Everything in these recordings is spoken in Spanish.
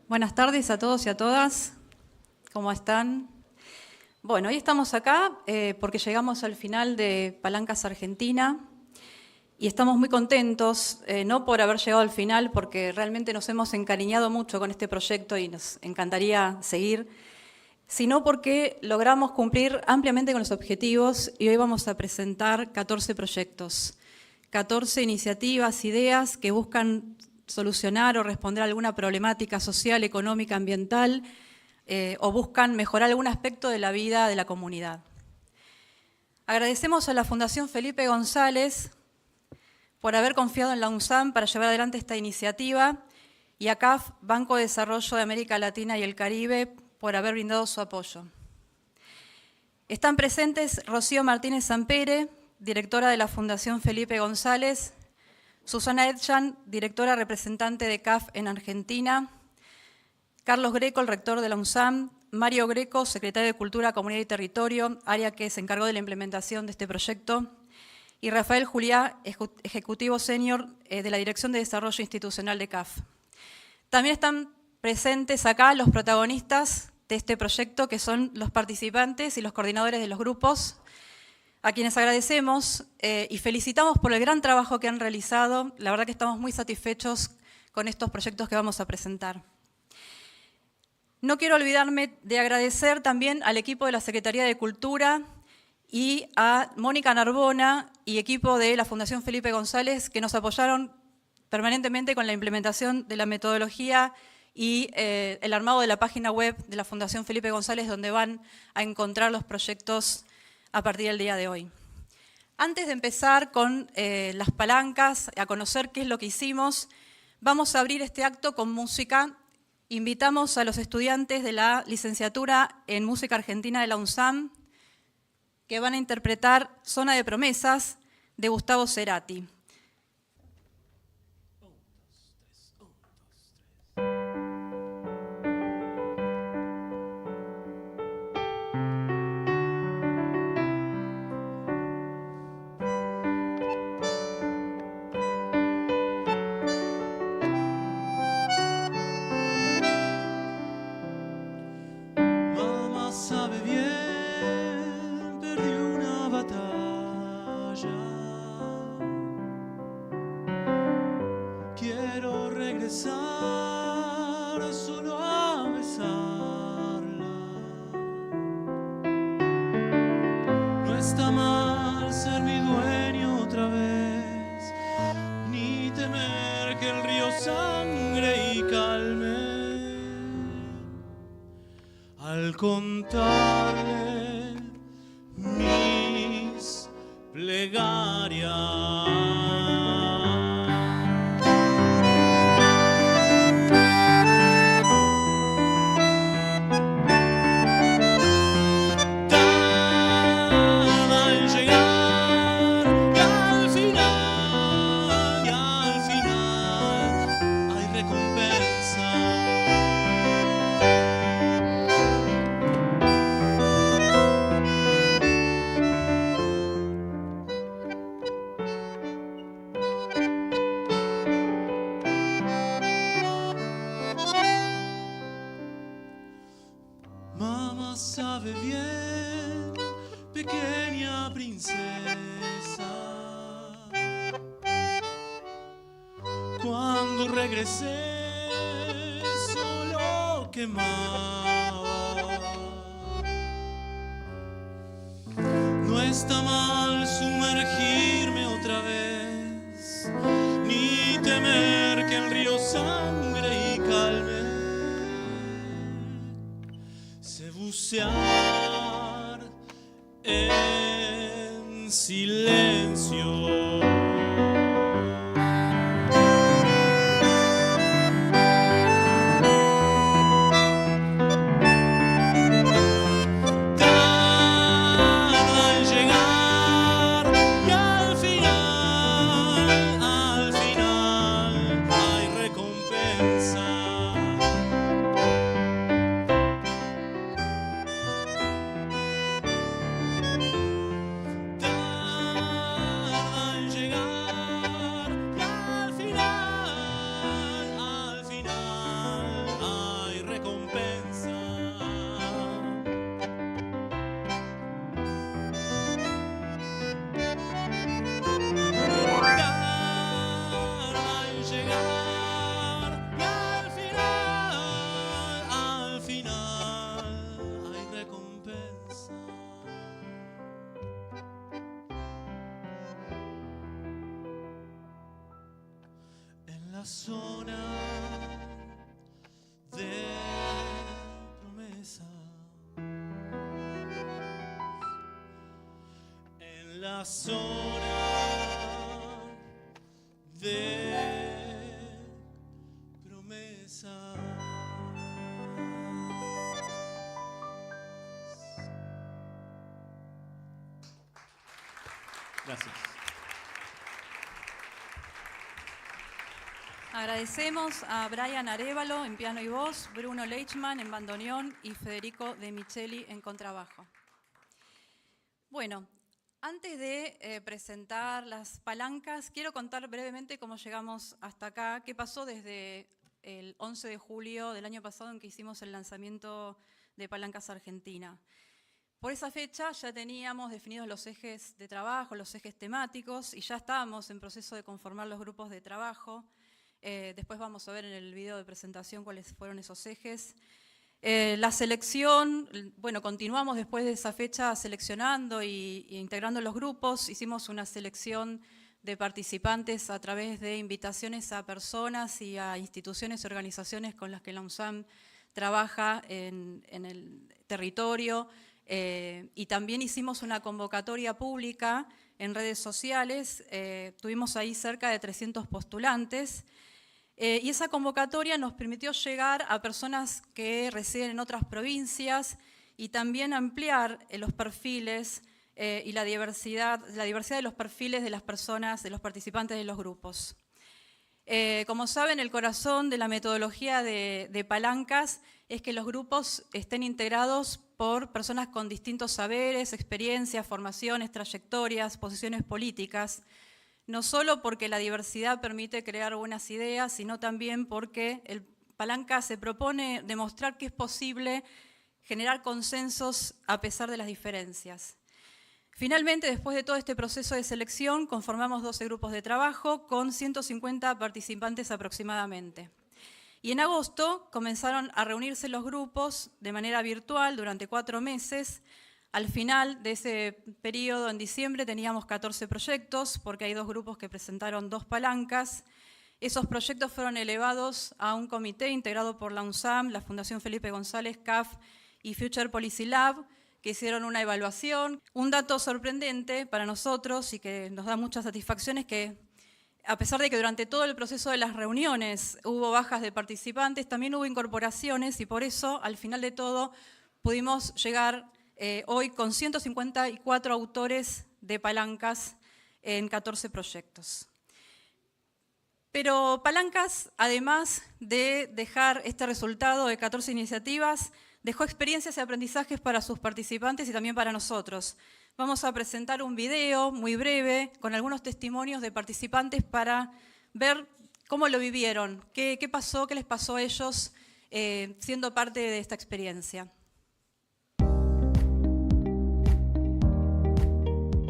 Buenas tardes a todos y a todas. ¿Cómo están? Bueno, hoy estamos acá porque llegamos al final de Palancas Argentina y estamos muy contentos, no por haber llegado al final, porque realmente nos hemos encariñado mucho con este proyecto y nos encantaría seguir, sino porque logramos cumplir ampliamente con los objetivos y hoy vamos a presentar 14 proyectos, 14 iniciativas, ideas que buscan solucionar o responder a alguna problemática social, económica, ambiental, o buscan mejorar algún aspecto de la vida de la comunidad. Agradecemos a la Fundación Felipe González por haber confiado en la UNSAM para llevar adelante esta iniciativa y a CAF, Banco de Desarrollo de América Latina y el Caribe, por haber brindado su apoyo. Están presentes Rocío Martínez Sampere, directora de la Fundación Felipe González, Susana Edjan, directora representante de CAF en Argentina, Carlos Greco, el rector de la UNSAM, Mario Greco, secretario de Cultura, Comunidad y Territorio, área que se encargó de la implementación de este proyecto, y Rafael Juliá, ejecutivo senior de la Dirección de Desarrollo Institucional de CAF. También están presentes acá los protagonistas de este proyecto, que son los participantes y los coordinadores de los grupos, a quienes agradecemos y felicitamos por el gran trabajo que han realizado. La verdad que estamos muy satisfechos con estos proyectos que vamos a presentar. No quiero olvidarme de agradecer también al equipo de la Secretaría de Cultura y a Mónica Narbona y equipo de la Fundación Felipe González, que nos apoyaron permanentemente con la implementación de la metodología y el armado de la página web de la Fundación Felipe González, donde van a encontrar los proyectos a partir del día de hoy. Antes de empezar con las palancas, a conocer qué es lo que hicimos, vamos a abrir este acto con música. Invitamos a los estudiantes de la licenciatura en Música Argentina de la UNSAM, que van a interpretar Zona de Promesas, de Gustavo Cerati. Sabe bien, perdí una batalla. Quiero regresar solo a besarla. No está mal ser mi dueño otra vez, ni temer que el río sangre y calme. Al contarle mis plegarias. Sabe bien, pequeña princesa, cuando regresé solo quemaba. No está mal sumergirme otra vez, ni temer que el río sangre y calme. Bucear en silencio. la zona de promesa, en la zona de promesa. Gracias. Agradecemos a Brian Arévalo en piano y voz, Bruno Leichmann en bandoneón y Federico De Micheli en contrabajo. Bueno, antes de presentar las palancas, quiero contar brevemente cómo llegamos hasta acá, qué pasó desde el 11 de julio del año pasado en que hicimos el lanzamiento de Palancas Argentina. Por esa fecha ya teníamos definidos los ejes de trabajo, los ejes temáticos, y ya estábamos en proceso de conformar los grupos de trabajo. Después vamos a ver en el video de presentación cuáles fueron esos ejes. La selección, bueno, continuamos después de esa fecha seleccionando e integrando los grupos. Hicimos una selección de participantes a través de invitaciones a personas y a instituciones y organizaciones con las que la UNSAM trabaja en el territorio. Y también hicimos una convocatoria pública en redes sociales. Tuvimos ahí cerca de 300 postulantes. Y esa convocatoria nos permitió llegar a personas que residen en otras provincias y también ampliar los perfiles y la diversidad de los perfiles de las personas, de los participantes de los grupos. Como saben, el corazón de la metodología de Palancas es que los grupos estén integrados por personas con distintos saberes, experiencias, formaciones, trayectorias, posiciones políticas, no solo porque la diversidad permite crear buenas ideas, sino también porque el Palancas se propone demostrar que es posible generar consensos a pesar de las diferencias. Finalmente, después de todo este proceso de selección, conformamos 12 grupos de trabajo con 150 participantes aproximadamente. Y en agosto comenzaron a reunirse los grupos de manera virtual durante 4 meses. Al final de ese periodo, en diciembre, teníamos 14 proyectos, porque hay 2 grupos que presentaron 2 palancas. Esos proyectos fueron elevados a un comité integrado por la UNSAM, la Fundación Felipe González, CAF y Future Policy Lab, que hicieron una evaluación. Un dato sorprendente para nosotros y que nos da mucha satisfacción es que, a pesar de que durante todo el proceso de las reuniones hubo bajas de participantes, también hubo incorporaciones y por eso, al final de todo, pudimos llegar hoy con 154 autores de palancas en 14 proyectos. Pero Palancas, además de dejar este resultado de 14 iniciativas, dejó experiencias y aprendizajes para sus participantes y también para nosotros. Vamos a presentar un video muy breve con algunos testimonios de participantes para ver cómo lo vivieron, qué pasó, qué les pasó a ellos siendo parte de esta experiencia.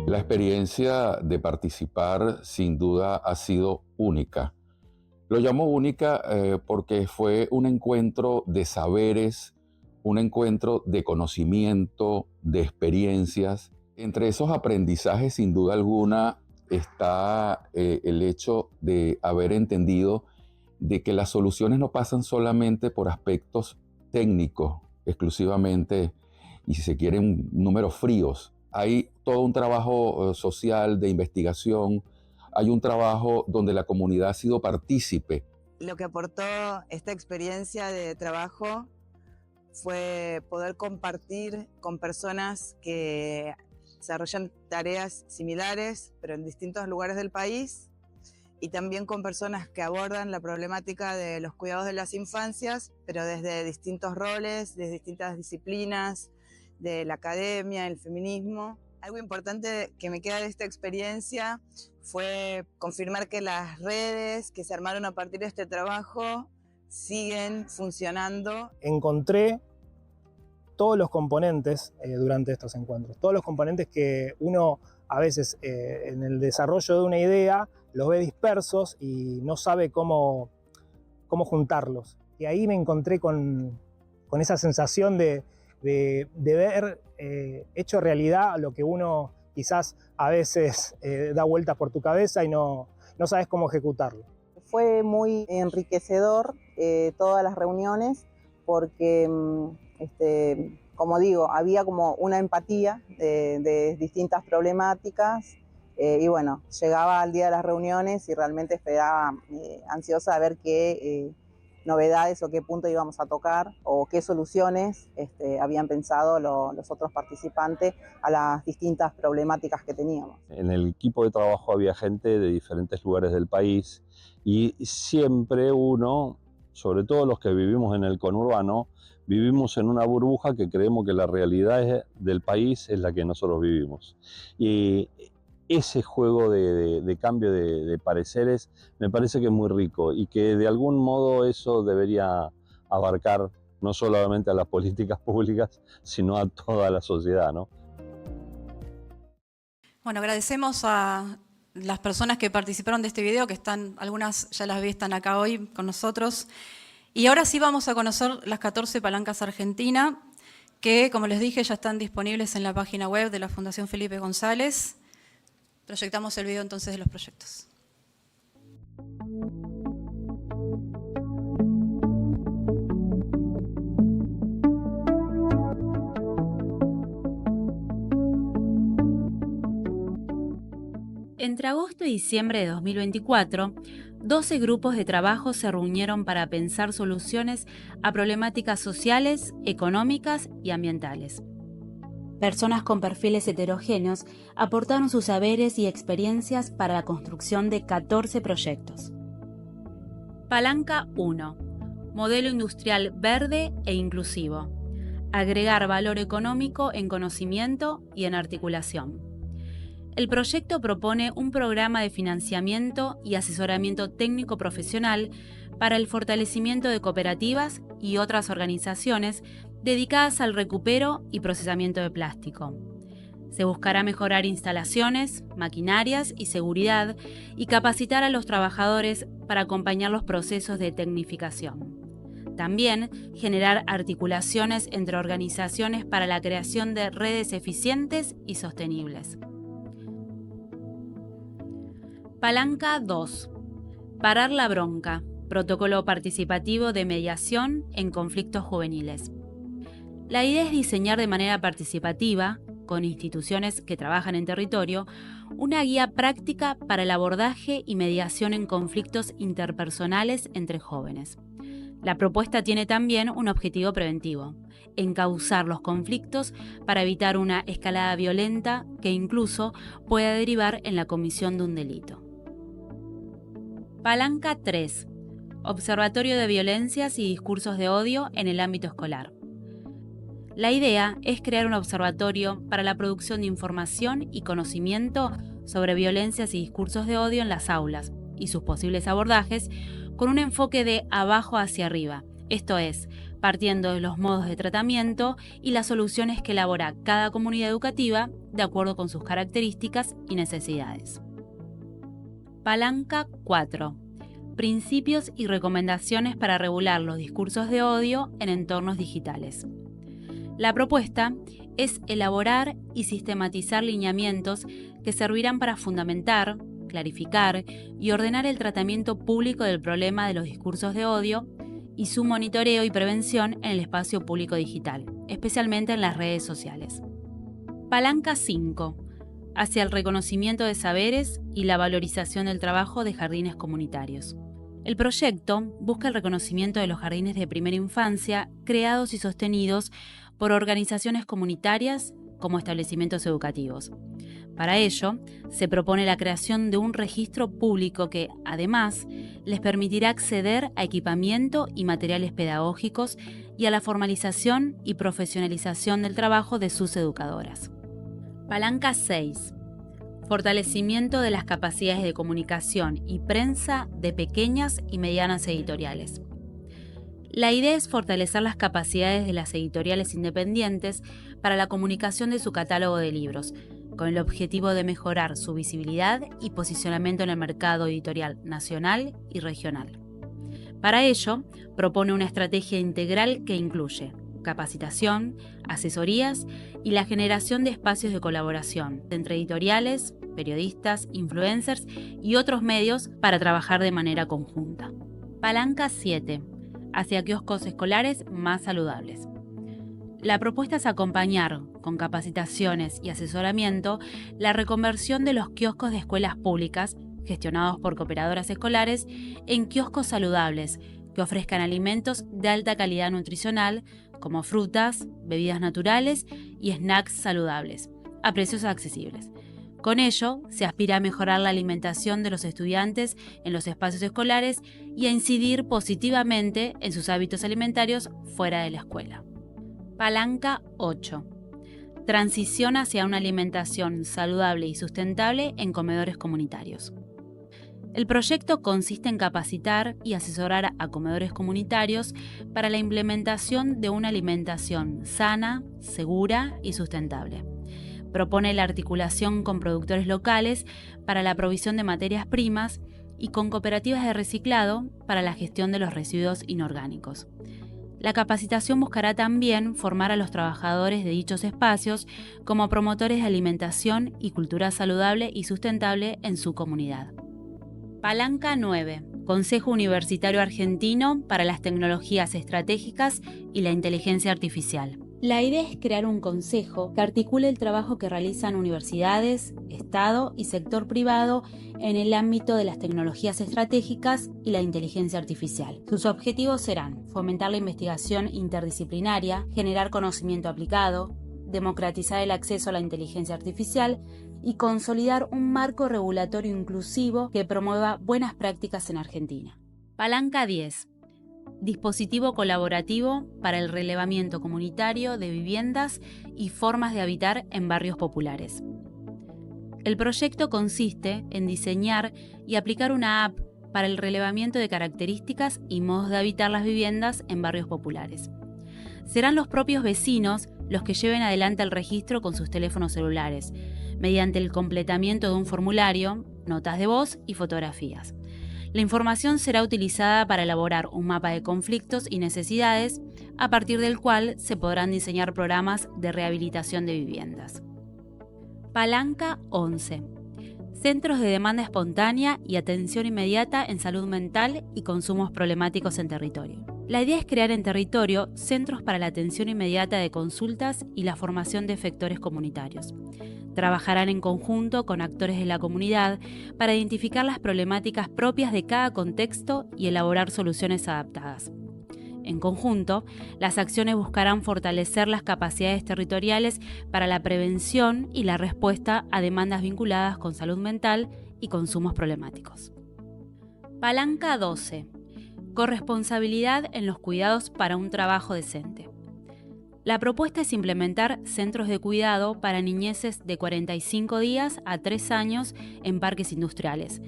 La experiencia de participar sin duda ha sido única. Lo llamo única porque fue un encuentro de saberes, un encuentro de conocimiento, de experiencias. Entre esos aprendizajes, sin duda alguna, está el hecho de haber entendido de que las soluciones no pasan solamente por aspectos técnicos, exclusivamente, y si se quieren, números fríos. Hay todo un trabajo social de investigación, hay un trabajo donde la comunidad ha sido partícipe. Lo que aportó esta experiencia de trabajo fue poder compartir con personas que desarrollan tareas similares, pero en distintos lugares del país, y también con personas que abordan la problemática de los cuidados de las infancias, pero desde distintos roles, desde distintas disciplinas, de la academia, el feminismo. Algo importante que me queda de esta experiencia fue confirmar que las redes que se armaron a partir de este trabajo siguen funcionando. Encontré todos los componentes durante estos encuentros, todos los componentes que uno a veces en el desarrollo de una idea los ve dispersos y no sabe cómo juntarlos. Y ahí me encontré con esa sensación de ver hecho realidad lo que uno quizás a veces da vueltas por tu cabeza y no sabes cómo ejecutarlo. Fue muy enriquecedor todas las reuniones porque, como digo, había como una empatía de distintas problemáticas y bueno, llegaba al día de las reuniones y realmente esperaba ansiosa a ver qué novedades o qué punto íbamos a tocar o qué soluciones habían pensado los otros participantes a las distintas problemáticas que teníamos. En el equipo de trabajo había gente de diferentes lugares del país y siempre uno, sobre todo los que vivimos en el conurbano, vivimos en una burbuja que creemos que la realidad del país es la que nosotros vivimos. Y ese juego de cambio de pareceres me parece que es muy rico y que de algún modo eso debería abarcar no solamente a las políticas públicas, sino a toda la sociedad, ¿no? Bueno, agradecemos a las personas que participaron de este video, que algunas ya las vi, están acá hoy con nosotros. Y ahora sí vamos a conocer las 14 palancas Argentina, que, como les dije, ya están disponibles en la página web de la Fundación Felipe González. Proyectamos el video entonces de los proyectos. Entre agosto y diciembre de 2024, 12 grupos de trabajo se reunieron para pensar soluciones a problemáticas sociales, económicas y ambientales. Personas con perfiles heterogéneos aportaron sus saberes y experiencias para la construcción de 14 proyectos. Palanca 1. Modelo industrial verde e inclusivo. Agregar valor económico en conocimiento y en articulación. El proyecto propone un programa de financiamiento y asesoramiento técnico profesional para el fortalecimiento de cooperativas y otras organizaciones dedicadas al recupero y procesamiento de plástico. Se buscará mejorar instalaciones, maquinarias y seguridad y capacitar a los trabajadores para acompañar los procesos de tecnificación. También generar articulaciones entre organizaciones para la creación de redes eficientes y sostenibles. Palanca 2. Parar la bronca. Protocolo participativo de mediación en conflictos juveniles. La idea es diseñar de manera participativa, con instituciones que trabajan en territorio, una guía práctica para el abordaje y mediación en conflictos interpersonales entre jóvenes. La propuesta tiene también un objetivo preventivo: encauzar los conflictos para evitar una escalada violenta que incluso pueda derivar en la comisión de un delito. Palanca 3. Observatorio de violencias y discursos de odio en el ámbito escolar. La idea es crear un observatorio para la producción de información y conocimiento sobre violencias y discursos de odio en las aulas y sus posibles abordajes con un enfoque de abajo hacia arriba, esto es, partiendo de los modos de tratamiento y las soluciones que elabora cada comunidad educativa de acuerdo con sus características y necesidades. Palanca 4. Principios y recomendaciones para regular los discursos de odio en entornos digitales. La propuesta es elaborar y sistematizar lineamientos que servirán para fundamentar, clarificar y ordenar el tratamiento público del problema de los discursos de odio y su monitoreo y prevención en el espacio público digital, especialmente en las redes sociales. Palanca 5. Hacia el reconocimiento de saberes y la valorización del trabajo de jardines comunitarios. El proyecto busca el reconocimiento de los jardines de primera infancia creados y sostenidos por organizaciones comunitarias como establecimientos educativos. Para ello, se propone la creación de un registro público que, además, les permitirá acceder a equipamiento y materiales pedagógicos y a la formalización y profesionalización del trabajo de sus educadoras. Palanca 6. Fortalecimiento de las capacidades de comunicación y prensa de pequeñas y medianas editoriales. La idea es fortalecer las capacidades de las editoriales independientes para la comunicación de su catálogo de libros, con el objetivo de mejorar su visibilidad y posicionamiento en el mercado editorial nacional y regional. Para ello, propone una estrategia integral que incluye capacitación, asesorías y la generación de espacios de colaboración entre editoriales, periodistas, influencers y otros medios para trabajar de manera conjunta. Palanca 7. Hacia kioscos escolares más saludables. La propuesta es acompañar, con capacitaciones y asesoramiento, la reconversión de los kioscos de escuelas públicas, gestionados por cooperadoras escolares, en kioscos saludables, que ofrezcan alimentos de alta calidad nutricional, como frutas, bebidas naturales y snacks saludables, a precios accesibles. Con ello, se aspira a mejorar la alimentación de los estudiantes en los espacios escolares y a incidir positivamente en sus hábitos alimentarios fuera de la escuela. Palanca 8. Transición hacia una alimentación saludable y sustentable en comedores comunitarios. El proyecto consiste en capacitar y asesorar a comedores comunitarios para la implementación de una alimentación sana, segura y sustentable. Propone la articulación con productores locales para la provisión de materias primas y con cooperativas de reciclado para la gestión de los residuos inorgánicos. La capacitación buscará también formar a los trabajadores de dichos espacios como promotores de alimentación y cultura saludable y sustentable en su comunidad. Palanca 9. Consejo Universitario Argentino para las Tecnologías Estratégicas y la Inteligencia Artificial. La idea es crear un consejo que articule el trabajo que realizan universidades, Estado y sector privado en el ámbito de las tecnologías estratégicas y la inteligencia artificial. Sus objetivos serán fomentar la investigación interdisciplinaria, generar conocimiento aplicado, democratizar el acceso a la inteligencia artificial y consolidar un marco regulatorio inclusivo que promueva buenas prácticas en Argentina. Palanca 10. Dispositivo colaborativo para el relevamiento comunitario de viviendas y formas de habitar en barrios populares. El proyecto consiste en diseñar y aplicar una app para el relevamiento de características y modos de habitar las viviendas en barrios populares. Serán los propios vecinos los que lleven adelante el registro con sus teléfonos celulares, mediante el completamiento de un formulario, notas de voz y fotografías. La información será utilizada para elaborar un mapa de conflictos y necesidades, a partir del cual se podrán diseñar programas de rehabilitación de viviendas. Palanca 11. Centros de demanda espontánea y atención inmediata en salud mental y consumos problemáticos en territorio. La idea es crear en territorio centros para la atención inmediata de consultas y la formación de efectores comunitarios. Trabajarán en conjunto con actores de la comunidad para identificar las problemáticas propias de cada contexto y elaborar soluciones adaptadas. En conjunto, las acciones buscarán fortalecer las capacidades territoriales para la prevención y la respuesta a demandas vinculadas con salud mental y consumos problemáticos. Palanca 12. Corresponsabilidad en los cuidados para un trabajo decente. La propuesta es implementar centros de cuidado para niñeces de 45 días a 3 años en parques industriales,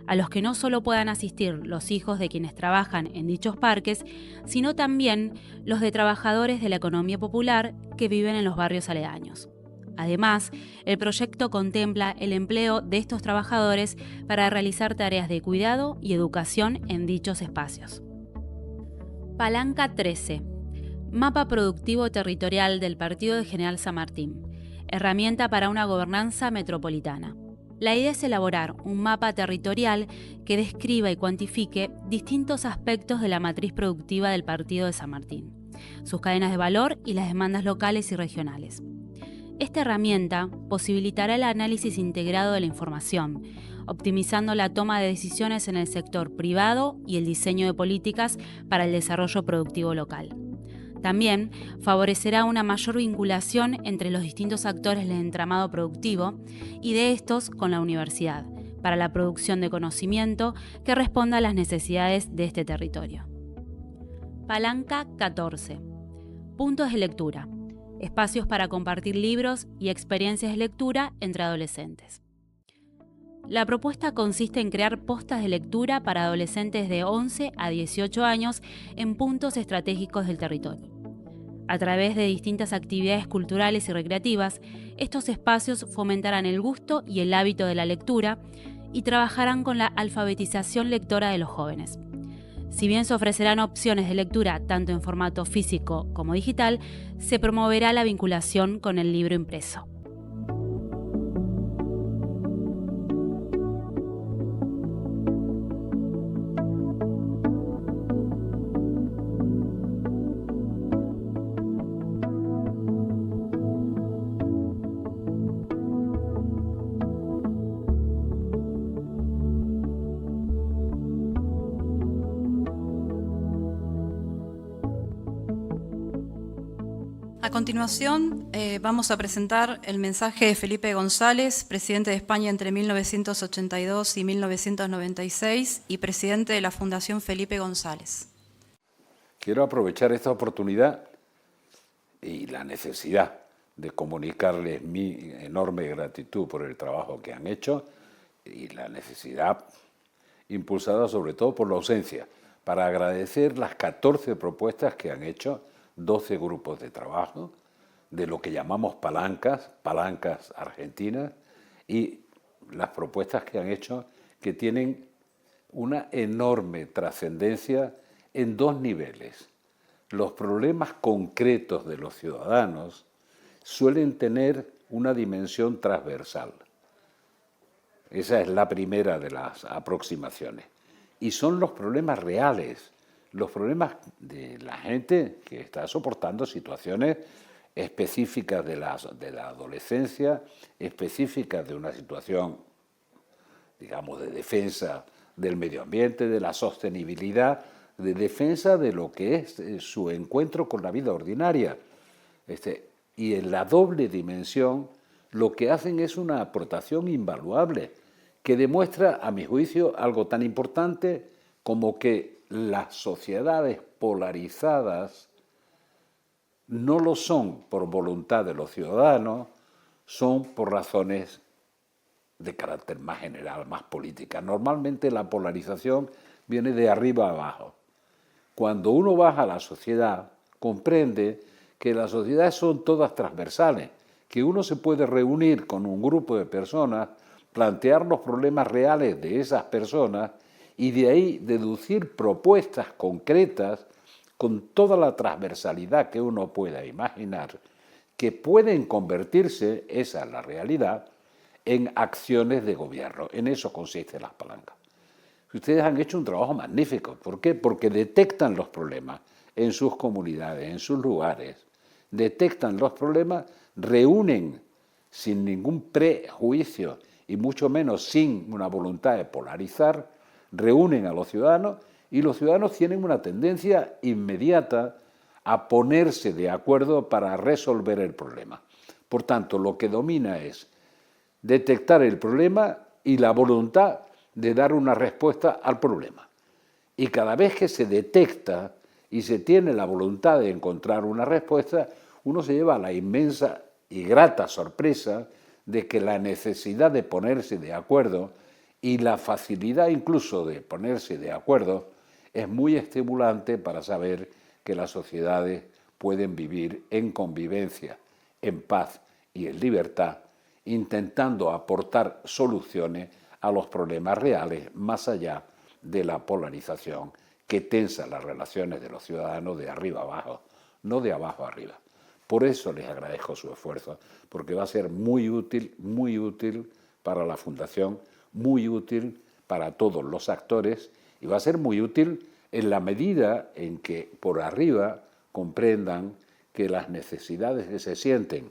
a los que no solo puedan asistir los hijos de quienes trabajan en dichos parques, sino también los de trabajadores de la economía popular que viven en los barrios aledaños. Además, el proyecto contempla el empleo de estos trabajadores para realizar tareas de cuidado y educación en dichos espacios. Palanca 13. Mapa Productivo Territorial del Partido de General San Martín. Herramienta para una gobernanza metropolitana. La idea es elaborar un mapa territorial que describa y cuantifique distintos aspectos de la matriz productiva del Partido de San Martín, sus cadenas de valor y las demandas locales y regionales. Esta herramienta posibilitará el análisis integrado de la información, optimizando la toma de decisiones en el sector privado y el diseño de políticas para el desarrollo productivo local. También favorecerá una mayor vinculación entre los distintos actores del entramado productivo y de estos con la universidad, para la producción de conocimiento que responda a las necesidades de este territorio. Palanca 14. Puntos de lectura. Espacios para compartir libros y experiencias de lectura entre adolescentes. La propuesta consiste en crear postas de lectura para adolescentes de 11 a 18 años en puntos estratégicos del territorio. A través de distintas actividades culturales y recreativas, estos espacios fomentarán el gusto y el hábito de la lectura y trabajarán con la alfabetización lectora de los jóvenes. Si bien se ofrecerán opciones de lectura tanto en formato físico como digital, se promoverá la vinculación con el libro impreso. A continuación, vamos a presentar el mensaje de Felipe González, presidente de España entre 1982 y 1996 y presidente de la Fundación Felipe González. Quiero aprovechar esta oportunidad y la necesidad de comunicarles mi enorme gratitud por el trabajo que han hecho y la necesidad impulsada sobre todo por la ausencia, para agradecer las 14 propuestas que han hecho 12 grupos de trabajo, de lo que llamamos palancas argentinas, y las propuestas que han hecho que tienen una enorme trascendencia en dos niveles. Los problemas concretos de los ciudadanos suelen tener una dimensión transversal. Esa es la primera de las aproximaciones. Y son los problemas reales, los problemas de la gente que está soportando situaciones específicas de la adolescencia, específicas de una situación, digamos, de defensa del medio ambiente, de la sostenibilidad, de defensa de lo que es su encuentro con la vida ordinaria. Y en la doble dimensión lo que hacen es una aportación invaluable que demuestra, a mi juicio, algo tan importante como que las sociedades polarizadas no lo son por voluntad de los ciudadanos, son por razones de carácter más general, más política. Normalmente la polarización viene de arriba a abajo. Cuando uno baja a la sociedad, comprende que las sociedades son todas transversales, que uno se puede reunir con un grupo de personas, plantear los problemas reales de esas personas y de ahí deducir propuestas concretas con toda la transversalidad que uno pueda imaginar, que pueden convertirse, esa es la realidad, en acciones de gobierno. En eso consiste las palancas. Ustedes han hecho un trabajo magnífico. ¿Por qué? Porque detectan los problemas en sus comunidades, en sus lugares. Detectan los problemas, reúnen sin ningún prejuicio y mucho menos sin una voluntad de polarizar, reúnen a los ciudadanos y los ciudadanos tienen una tendencia inmediata a ponerse de acuerdo para resolver el problema. Por tanto, lo que domina es detectar el problema y la voluntad de dar una respuesta al problema. Y cada vez que se detecta y se tiene la voluntad de encontrar una respuesta, uno se lleva la inmensa y grata sorpresa de que la necesidad de ponerse de acuerdo y la facilidad incluso de ponerse de acuerdo es muy estimulante para saber que las sociedades pueden vivir en convivencia, en paz y en libertad, intentando aportar soluciones a los problemas reales más allá de la polarización que tensa las relaciones de los ciudadanos de arriba abajo, no de abajo arriba. Por eso les agradezco su esfuerzo, porque va a ser muy útil para la Fundación, muy útil para todos los actores y va a ser muy útil en la medida en que por arriba comprendan que las necesidades que se sienten,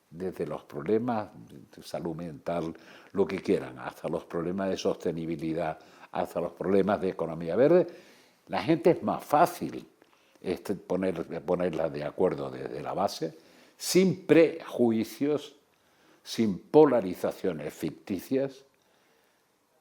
desde los problemas de salud mental, lo que quieran, hasta los problemas de sostenibilidad, hasta los problemas de economía verde, la gente es más fácil ponerla de acuerdo desde la base, sin prejuicios, sin polarizaciones ficticias,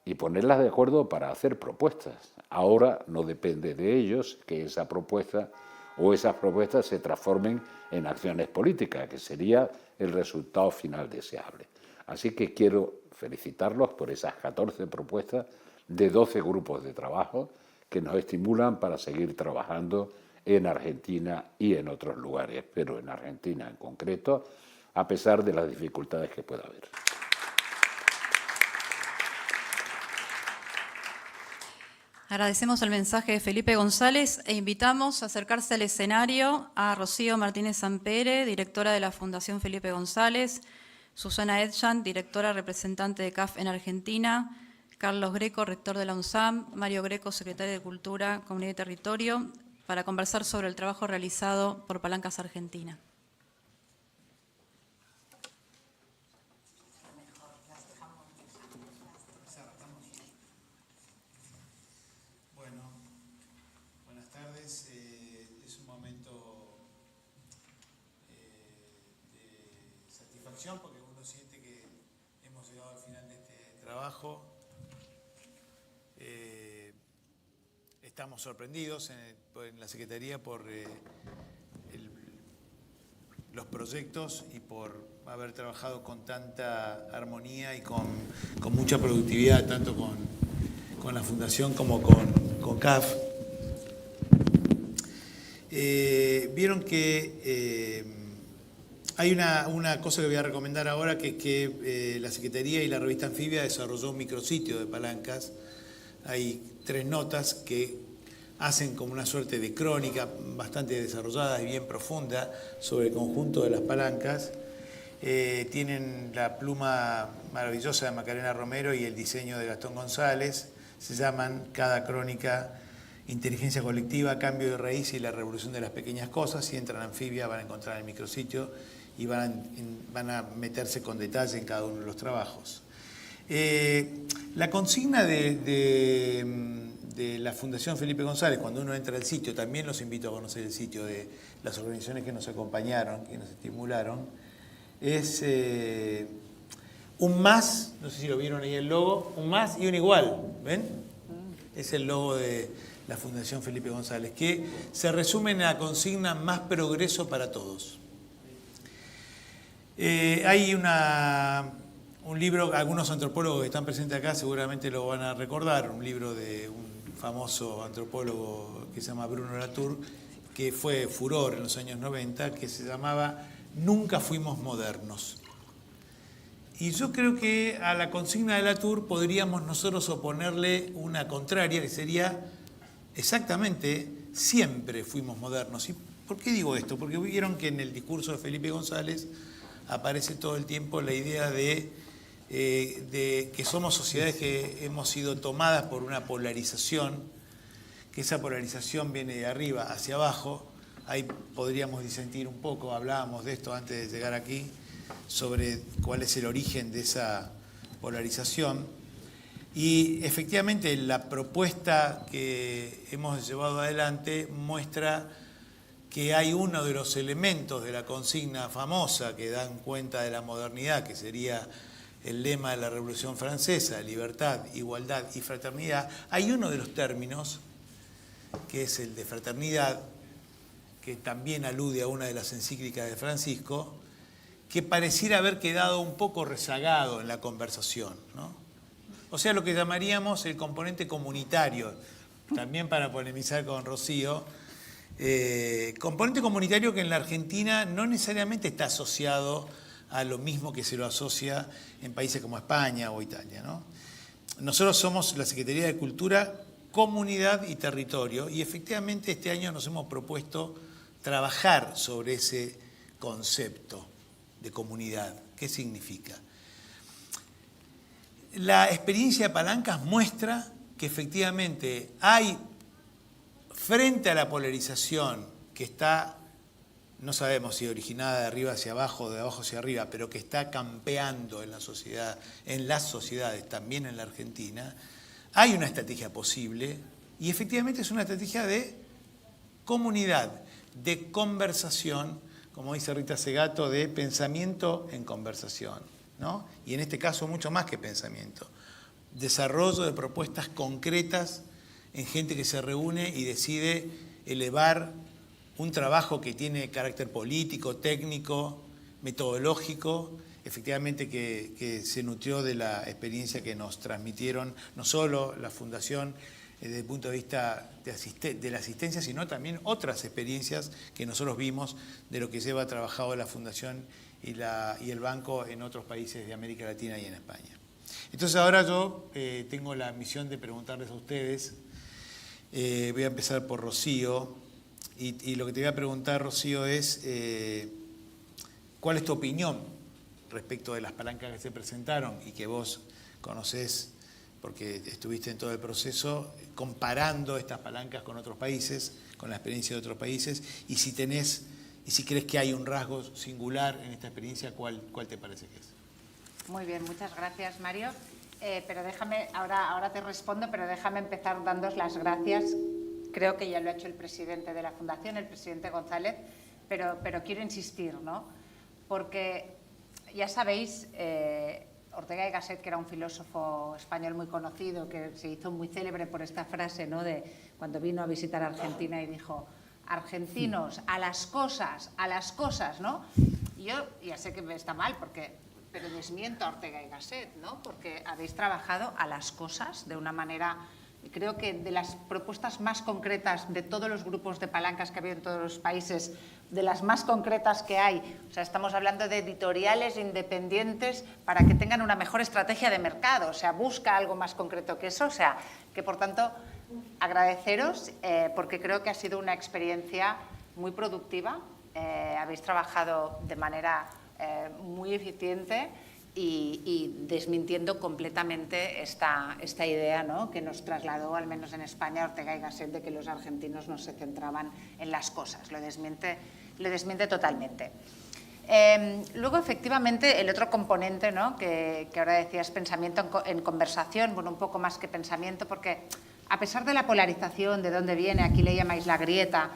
y ponerlas de acuerdo para hacer propuestas. Ahora no depende de ellos que esa propuesta o esas propuestas se transformen en acciones políticas, que sería el resultado final deseable. Así que quiero felicitarlos por esas 14 propuestas de 12 grupos de trabajo que nos estimulan para seguir trabajando en Argentina y en otros lugares, pero en Argentina en concreto, a pesar de las dificultades que pueda haber. Agradecemos el mensaje de Felipe González e invitamos a acercarse al escenario a Rocío Martínez Sampere, directora de la Fundación Felipe González, Susana Edjan, directora representante de CAF en Argentina, Carlos Greco, rector de la UNSAM, Mario Greco, secretario de Cultura, Comunidad y Territorio, para conversar sobre el trabajo realizado por Palancas Argentina. Buenas tardes, es un momento satisfacción porque uno siente que hemos llegado al final de este trabajo. Estamos sorprendidos en la Secretaría por los proyectos y por haber trabajado con tanta armonía y con mucha productividad, tanto con la Fundación como con CAF. Vieron que hay una cosa que voy a recomendar ahora, que la Secretaría y la revista Anfibia desarrolló un micrositio de palancas. Hay 3 notas que hacen como una suerte de crónica bastante desarrollada y bien profunda sobre el conjunto de las palancas. Tienen la pluma maravillosa de Macarena Romero y el diseño de Gastón González. Se llaman cada crónica Inteligencia Colectiva, Cambio de Raíz y la Revolución de las Pequeñas Cosas. Si entran a Anfibia van a encontrar el micrositio y van a meterse con detalle en cada uno de los trabajos. La consigna de la Fundación Felipe González, cuando uno entra al sitio, también los invito a conocer el sitio de las organizaciones que nos acompañaron, que nos estimularon, es un más, no sé si lo vieron ahí el logo, un más y un igual, ¿ven? Es el logo de la Fundación Felipe González, que se resume en la consigna más progreso para todos. Hay un libro, algunos antropólogos que están presentes acá seguramente lo van a recordar, un libro de un famoso antropólogo que se llama Bruno Latour, que fue furor en los años 90, que se llamaba Nunca fuimos modernos. Y yo creo que a la consigna de Latour podríamos nosotros oponerle una contraria, que sería exactamente siempre fuimos modernos. ¿Y por qué digo esto? Porque vieron que en el discurso de Felipe González aparece todo el tiempo la idea de que somos sociedades que hemos sido tomadas por una polarización, que esa polarización viene de arriba hacia abajo. Ahí podríamos disentir un poco, hablábamos de esto antes de llegar aquí, sobre cuál es el origen de esa polarización. Y efectivamente la propuesta que hemos llevado adelante muestra que hay uno de los elementos de la consigna famosa que dan cuenta de la modernidad, que sería el lema de la Revolución Francesa, libertad, igualdad y fraternidad. Hay uno de los términos, que es el de fraternidad, que también alude a una de las encíclicas de Francisco, que pareciera haber quedado un poco rezagado en la conversación, ¿no? O sea, lo que llamaríamos el componente comunitario, también para polemizar con Rocío, componente comunitario que en la Argentina no necesariamente está asociado a lo mismo que se lo asocia en países como España o Italia, ¿no? Nosotros somos la Secretaría de Cultura, Comunidad y Territorio, y efectivamente este año nos hemos propuesto trabajar sobre ese concepto de comunidad. ¿Qué significa? La experiencia de Palancas muestra que efectivamente hay, frente a la polarización que está, no sabemos si originada de arriba hacia abajo o de abajo hacia arriba, pero que está campeando en la sociedad, en las sociedades, también en la Argentina, hay una estrategia posible y efectivamente es una estrategia de comunidad, de conversación, como dice Rita Segato, de pensamiento en conversación, ¿no? Y en este caso mucho más que pensamiento. Desarrollo de propuestas concretas en gente que se reúne y decide elevar un trabajo que tiene carácter político, técnico, metodológico, efectivamente que se nutrió de la experiencia que nos transmitieron no solo la Fundación desde el punto de vista de la asistencia, sino también otras experiencias que nosotros vimos de lo que lleva trabajado la Fundación y el Banco en otros países de América Latina y en España. Entonces ahora yo tengo la misión de preguntarles a ustedes, voy a empezar por Rocío, y lo que te voy a preguntar, Rocío, es ¿cuál es tu opinión respecto de las palancas que se presentaron y que vos conocés porque estuviste en todo el proceso, comparando estas palancas con otros países, con la experiencia de otros países, y si crees que hay un rasgo singular en esta experiencia, ¿cuál te parece que es? Muy bien, muchas gracias, Mario. Pero déjame, ahora te respondo, pero déjame empezar dándos las gracias. Creo que ya lo ha hecho el presidente de la Fundación, el presidente González, pero quiero insistir, ¿no? Porque ya sabéis, Ortega y Gasset, que era un filósofo español muy conocido, que se hizo muy célebre por esta frase, ¿no?, de cuando vino a visitar Argentina y dijo: argentinos, a las cosas, ¿no? Y yo ya sé que está mal, pero desmiento a Ortega y Gasset, ¿no?, porque habéis trabajado a las cosas de una manera, creo que de las propuestas más concretas de todos los grupos de palancas que ha habido en todos los países, de las más concretas que hay. O sea, estamos hablando de editoriales independientes para que tengan una mejor estrategia de mercado. O sea, busca algo más concreto que eso. O sea, que por tanto, agradeceros porque creo que ha sido una experiencia muy productiva. Habéis trabajado de manera muy eficiente y desmintiendo completamente esta idea, ¿no?, que nos trasladó, al menos en España, Ortega y Gasset, de que los argentinos no se centraban en las cosas. Lo desmiente totalmente. Luego, efectivamente, el otro componente, ¿no?, que ahora decías, pensamiento en conversación, bueno, un poco más que pensamiento, porque a pesar de la polarización, de dónde viene, aquí le llamáis la grieta,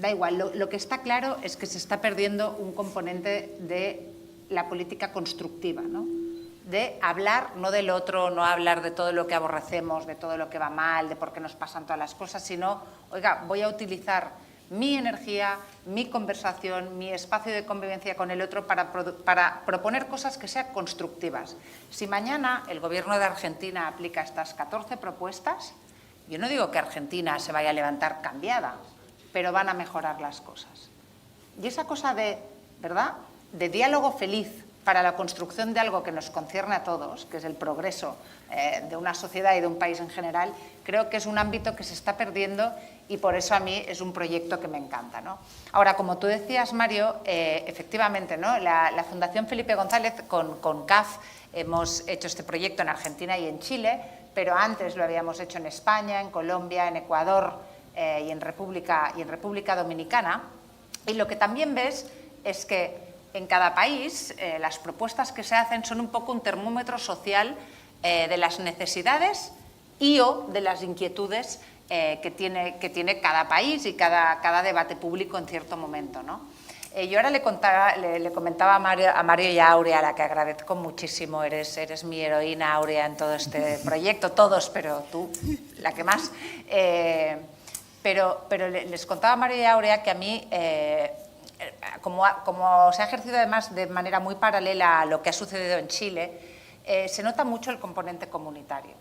da igual, lo que está claro es que se está perdiendo un componente de la política constructiva, ¿no?, de hablar no del otro, no hablar de todo lo que aborrecemos, de todo lo que va mal, de por qué nos pasan todas las cosas, sino, oiga, voy a utilizar mi energía, mi conversación, mi espacio de convivencia con el otro para proponer cosas que sean constructivas. Si mañana el Gobierno de Argentina aplica estas 14 propuestas, yo no digo que Argentina se vaya a levantar cambiada, pero van a mejorar las cosas. Y esa cosa de, ¿verdad?, de diálogo feliz para la construcción de algo que nos concierne a todos, que es el progreso de una sociedad y de un país en general, creo que es un ámbito que se está perdiendo y por eso a mí es un proyecto que me encanta, ¿no? Ahora, como tú decías, Mario, efectivamente, ¿no?, la Fundación Felipe González con CAF hemos hecho este proyecto en Argentina y en Chile, pero antes lo habíamos hecho en España, en Colombia, en Ecuador y en República Dominicana. Y lo que también ves es que en cada país las propuestas que se hacen son un poco un termómetro social de las necesidades y o de las inquietudes que tiene cada país y cada debate público en cierto momento, ¿no? Yo ahora le comentaba a Mario y a Aurea, a la que agradezco muchísimo, eres mi heroína, Aurea, en todo este proyecto, todos, pero tú, la que más. Pero les contaba a Mario y a Aurea que a mí, como se ha ejercido además de manera muy paralela a lo que ha sucedido en Chile, se nota mucho el componente comunitario.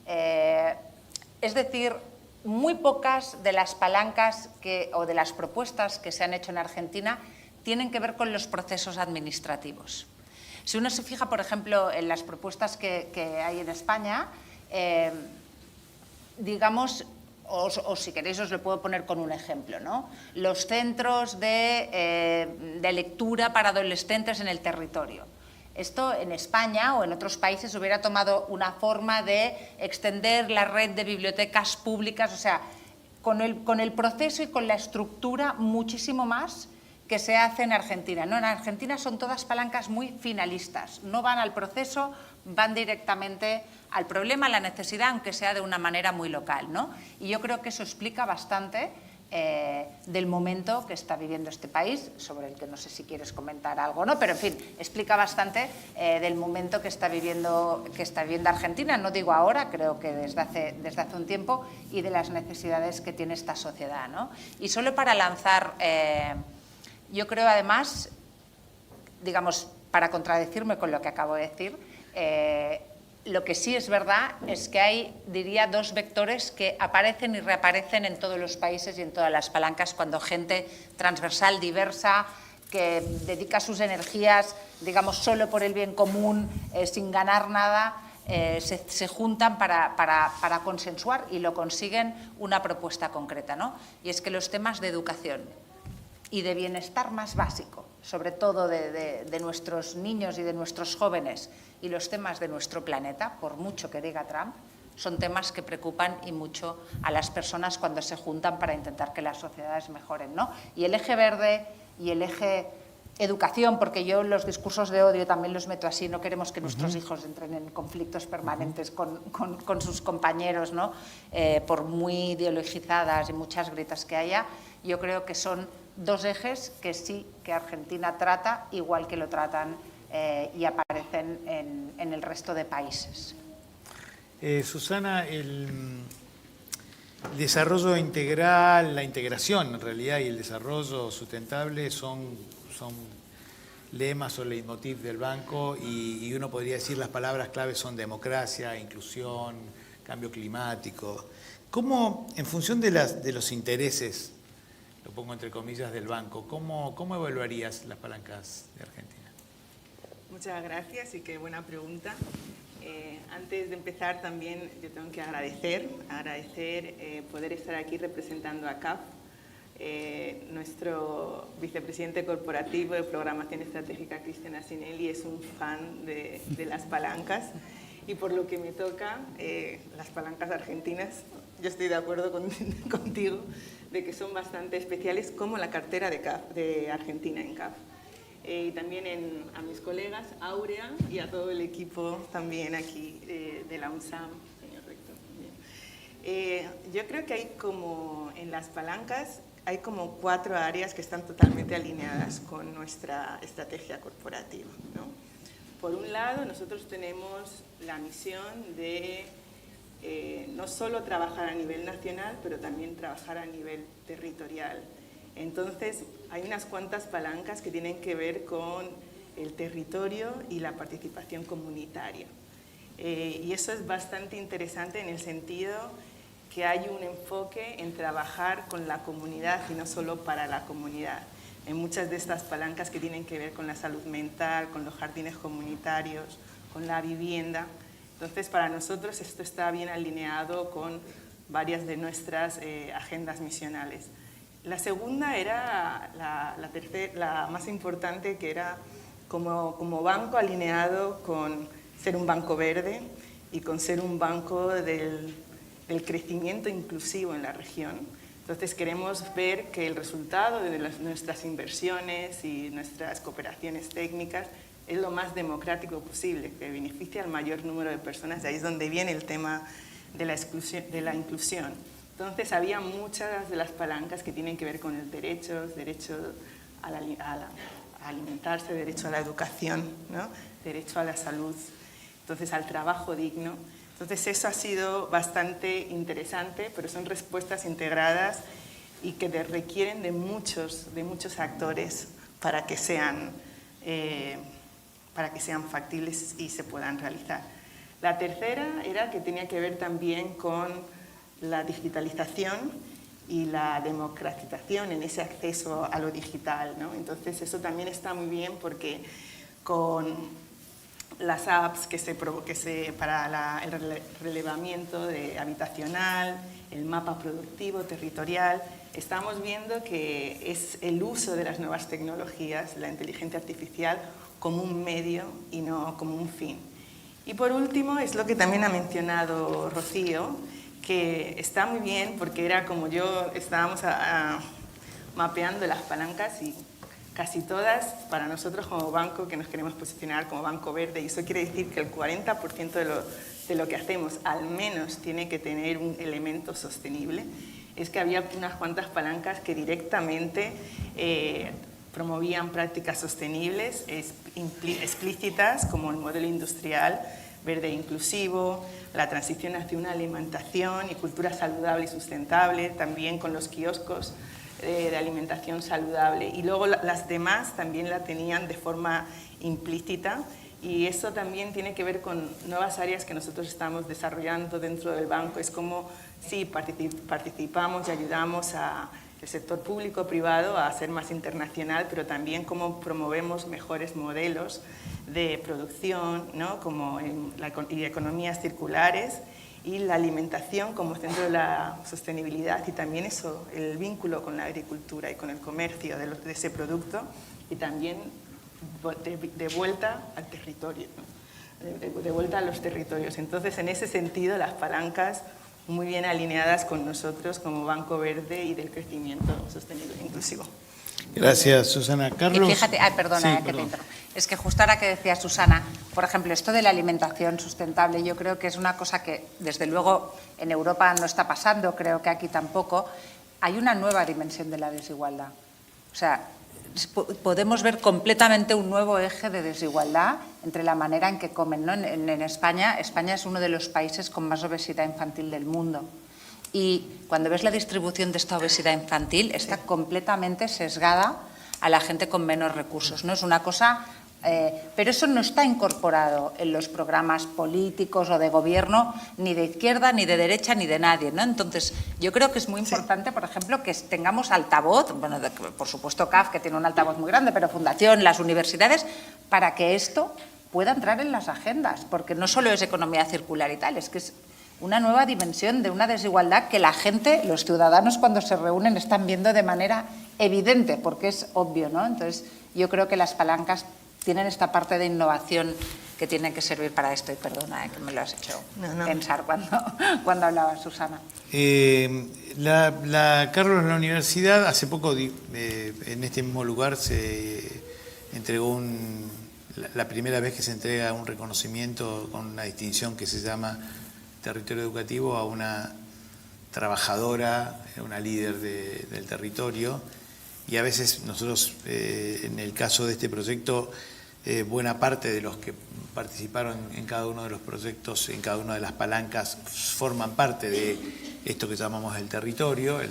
Es decir, muy pocas de las palancas o de las propuestas que se han hecho en Argentina tienen que ver con los procesos administrativos. Si uno se fija, por ejemplo, en las propuestas que hay en España, digamos, o si queréis os lo puedo poner con un ejemplo, ¿no? Los centros de lectura para adolescentes en el territorio. Esto en España o en otros países hubiera tomado una forma de extender la red de bibliotecas públicas, o sea, con el proceso y con la estructura muchísimo más que se hace en Argentina, ¿no? En Argentina son todas palancas muy finalistas, no van al proceso, van directamente al problema, a la necesidad, aunque sea de una manera muy local, ¿no? Y yo creo que eso explica bastante del momento que está viviendo este país, sobre el que no sé si quieres comentar algo, ¿no? Pero en fin, explica bastante del momento que está viviendo Argentina, no digo ahora, creo que desde hace un tiempo, y de las necesidades que tiene esta sociedad, ¿no? Y solo para lanzar, yo creo además, digamos, para contradecirme con lo que acabo de decir, lo que sí es verdad es que hay, diría, dos vectores que aparecen y reaparecen en todos los países y en todas las palancas cuando gente transversal, diversa, que dedica sus energías, digamos, solo por el bien común, sin ganar nada, se juntan para consensuar y lo consiguen una propuesta concreta, ¿no? Y es que los temas de educación y de bienestar más básico, sobre todo de nuestros niños y de nuestros jóvenes, y los temas de nuestro planeta, por mucho que diga Trump, son temas que preocupan y mucho a las personas cuando se juntan para intentar que las sociedades mejoren, ¿no? Y el eje verde y el eje educación, porque yo los discursos de odio también los meto así, no queremos que nuestros hijos entren en conflictos permanentes con sus compañeros, ¿no? Por muy ideologizadas y muchas grietas que haya, yo creo que son dos ejes que sí que Argentina trata, igual que lo tratan y aparecen en el resto de países. Susana, el desarrollo integral, la integración en realidad y el desarrollo sustentable son lemas o leitmotiv del banco y uno podría decir las palabras claves son democracia, inclusión, cambio climático. ¿Cómo, en función de los intereses, lo pongo entre comillas, del banco, cómo evaluarías las palancas de Argentina? Muchas gracias y qué buena pregunta. Antes de empezar también yo tengo que agradecer poder estar aquí representando a CAF. Nuestro vicepresidente corporativo de Programación Estratégica, Cristian Asinelli, es un fan de las palancas y por lo que me toca, las palancas argentinas, yo estoy de acuerdo contigo de que son bastante especiales, como la cartera de Argentina en CAF. Y también a mis colegas, Áurea, y a todo el equipo también aquí de la UNSAM, señor rector. Yo creo que hay como, en las palancas, hay como 4 áreas que están totalmente alineadas con nuestra estrategia corporativa, ¿no? Por un lado, nosotros tenemos la misión de no solo trabajar a nivel nacional, pero también trabajar a nivel territorial. Entonces, hay unas cuantas palancas que tienen que ver con el territorio y la participación comunitaria. Y eso es bastante interesante en el sentido que hay un enfoque en trabajar con la comunidad y no solo para la comunidad. En muchas de estas palancas que tienen que ver con la salud mental, con los jardines comunitarios, con la vivienda. Entonces, para nosotros esto está bien alineado con varias de nuestras agendas misionales. La segunda era la más importante, que era como banco alineado con ser un banco verde y con ser un banco del crecimiento inclusivo en la región. Entonces queremos ver que el resultado de nuestras inversiones y nuestras cooperaciones técnicas es lo más democrático posible, que beneficie al mayor número de personas. De ahí es donde viene el tema de la inclusión. Entonces había muchas de las palancas que tienen que ver con el derecho a alimentarse, derecho a la educación, ¿no? Derecho a la salud, entonces al trabajo digno. Entonces eso ha sido bastante interesante, pero son respuestas integradas y que requieren de muchos actores para que sean factibles y se puedan realizar. La tercera era que tenía que ver también con la digitalización y la democratización en ese acceso a lo digital, ¿no? Entonces eso también está muy bien porque con las apps para el relevamiento habitacional, el mapa productivo, territorial, estamos viendo que es el uso de las nuevas tecnologías, la inteligencia artificial, como un medio y no como un fin. Y por último, es lo que también ha mencionado Rocío, que está muy bien porque era como estábamos mapeando las palancas y casi todas, para nosotros como banco, que nos queremos posicionar como banco verde, y eso quiere decir que el 40% de lo que hacemos al menos tiene que tener un elemento sostenible, es que había unas cuantas palancas que directamente promovían prácticas sostenibles, explícitas, como el modelo industrial verde e inclusivo, la transición hacia una alimentación y cultura saludable y sustentable, también con los kioscos de alimentación saludable. Y luego las demás también la tenían de forma implícita, y eso también tiene que ver con nuevas áreas que nosotros estamos desarrollando dentro del banco. Es como si participamos y ayudamos al sector público-privado a ser más internacional, pero también cómo promovemos mejores modelos de producción, ¿no? Y economías circulares, y la alimentación como centro de la sostenibilidad, y también eso, el vínculo con la agricultura y con el comercio de ese producto, y también de vuelta al territorio, ¿no? de vuelta a los territorios. Entonces, en ese sentido, las palancas muy bien alineadas con nosotros como Banco Verde y del crecimiento sostenible e inclusivo. Gracias, Susana. Carlos. Y fíjate, perdona, que te interrumpo. Es que justo ahora que decía Susana, por ejemplo, esto de la alimentación sustentable, yo creo que es una cosa que, desde luego, en Europa no está pasando, creo que aquí tampoco. Hay una nueva dimensión de la desigualdad. O sea, podemos ver completamente un nuevo eje de desigualdad entre la manera en que comen, ¿no? En España es uno de los países con más obesidad infantil del mundo. Y cuando ves la distribución de esta obesidad infantil, está completamente sesgada a la gente con menos recursos, ¿no? Es una cosa... pero eso no está incorporado en los programas políticos o de gobierno, ni de izquierda, ni de derecha, ni de nadie, ¿no? Entonces, yo creo que es muy importante, por ejemplo, que tengamos altavoz, bueno, por supuesto CAF, que tiene un altavoz muy grande, pero Fundación, las universidades, para que esto pueda entrar en las agendas, porque no solo es economía circular y tal, es que es una nueva dimensión de una desigualdad que la gente, los ciudadanos, cuando se reúnen, están viendo de manera evidente, porque es obvio, ¿no? Entonces, yo creo que las palancas tienen esta parte de innovación que tiene que servir para esto. Y perdona, que me lo has hecho pensar cuando hablaba Susana. Carlos, la universidad, hace poco, en este mismo lugar, se entregó la primera vez que se entrega un reconocimiento con una distinción que se llama Territorio Educativo a una trabajadora, una líder del territorio. Y a veces nosotros, en el caso de este proyecto, buena parte de los que participaron en cada uno de los proyectos, en cada una de las palancas, forman parte de esto que llamamos el territorio, el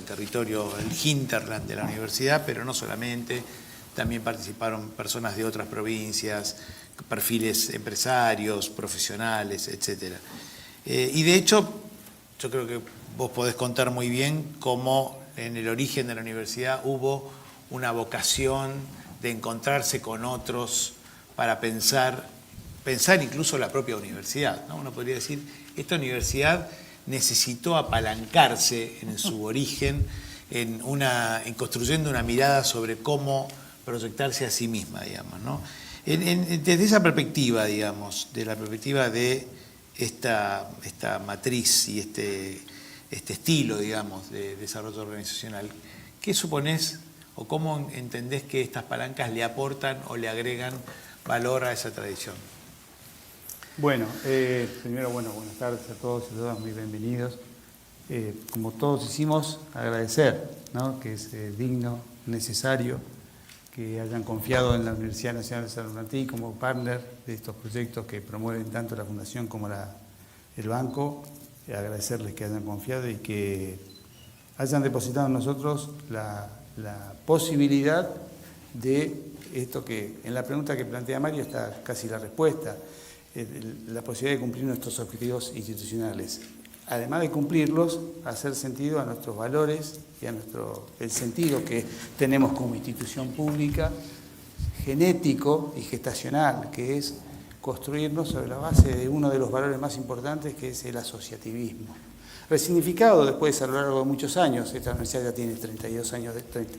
hinterland de la universidad, pero no solamente, también participaron personas de otras provincias, perfiles empresarios, profesionales, etc. Y de hecho, yo creo que vos podés contar muy bien cómo en el origen de la universidad hubo una vocación de encontrarse con otros para pensar incluso la propia universidad, ¿no? Uno podría decir, esta universidad necesitó apalancarse en su origen, en construyendo una mirada sobre cómo proyectarse a sí misma, digamos, ¿no? Desde esa perspectiva, digamos, de la perspectiva de esta matriz y este estilo, digamos, de desarrollo organizacional, ¿qué suponés o cómo entendés que estas palancas le aportan o le agregan valor a esa tradición? Bueno, primero, buenas tardes a todos y todas, muy bienvenidos. Como todos hicimos, agradecer, ¿no? Que es digno, necesario, que hayan confiado en la Universidad Nacional de San Martín como partner de estos proyectos que promueven tanto la Fundación como el Banco. Agradecerles que hayan confiado y que hayan depositado en nosotros la posibilidad de esto que en la pregunta que plantea Mario está casi la respuesta, la posibilidad de cumplir nuestros objetivos institucionales. Además de cumplirlos, hacer sentido a nuestros valores y a el sentido que tenemos como institución pública, genético y gestacional, que es construirnos sobre la base de uno de los valores más importantes, que es el asociativismo. Resignificado después a lo largo de muchos años, esta universidad ya tiene 32 años,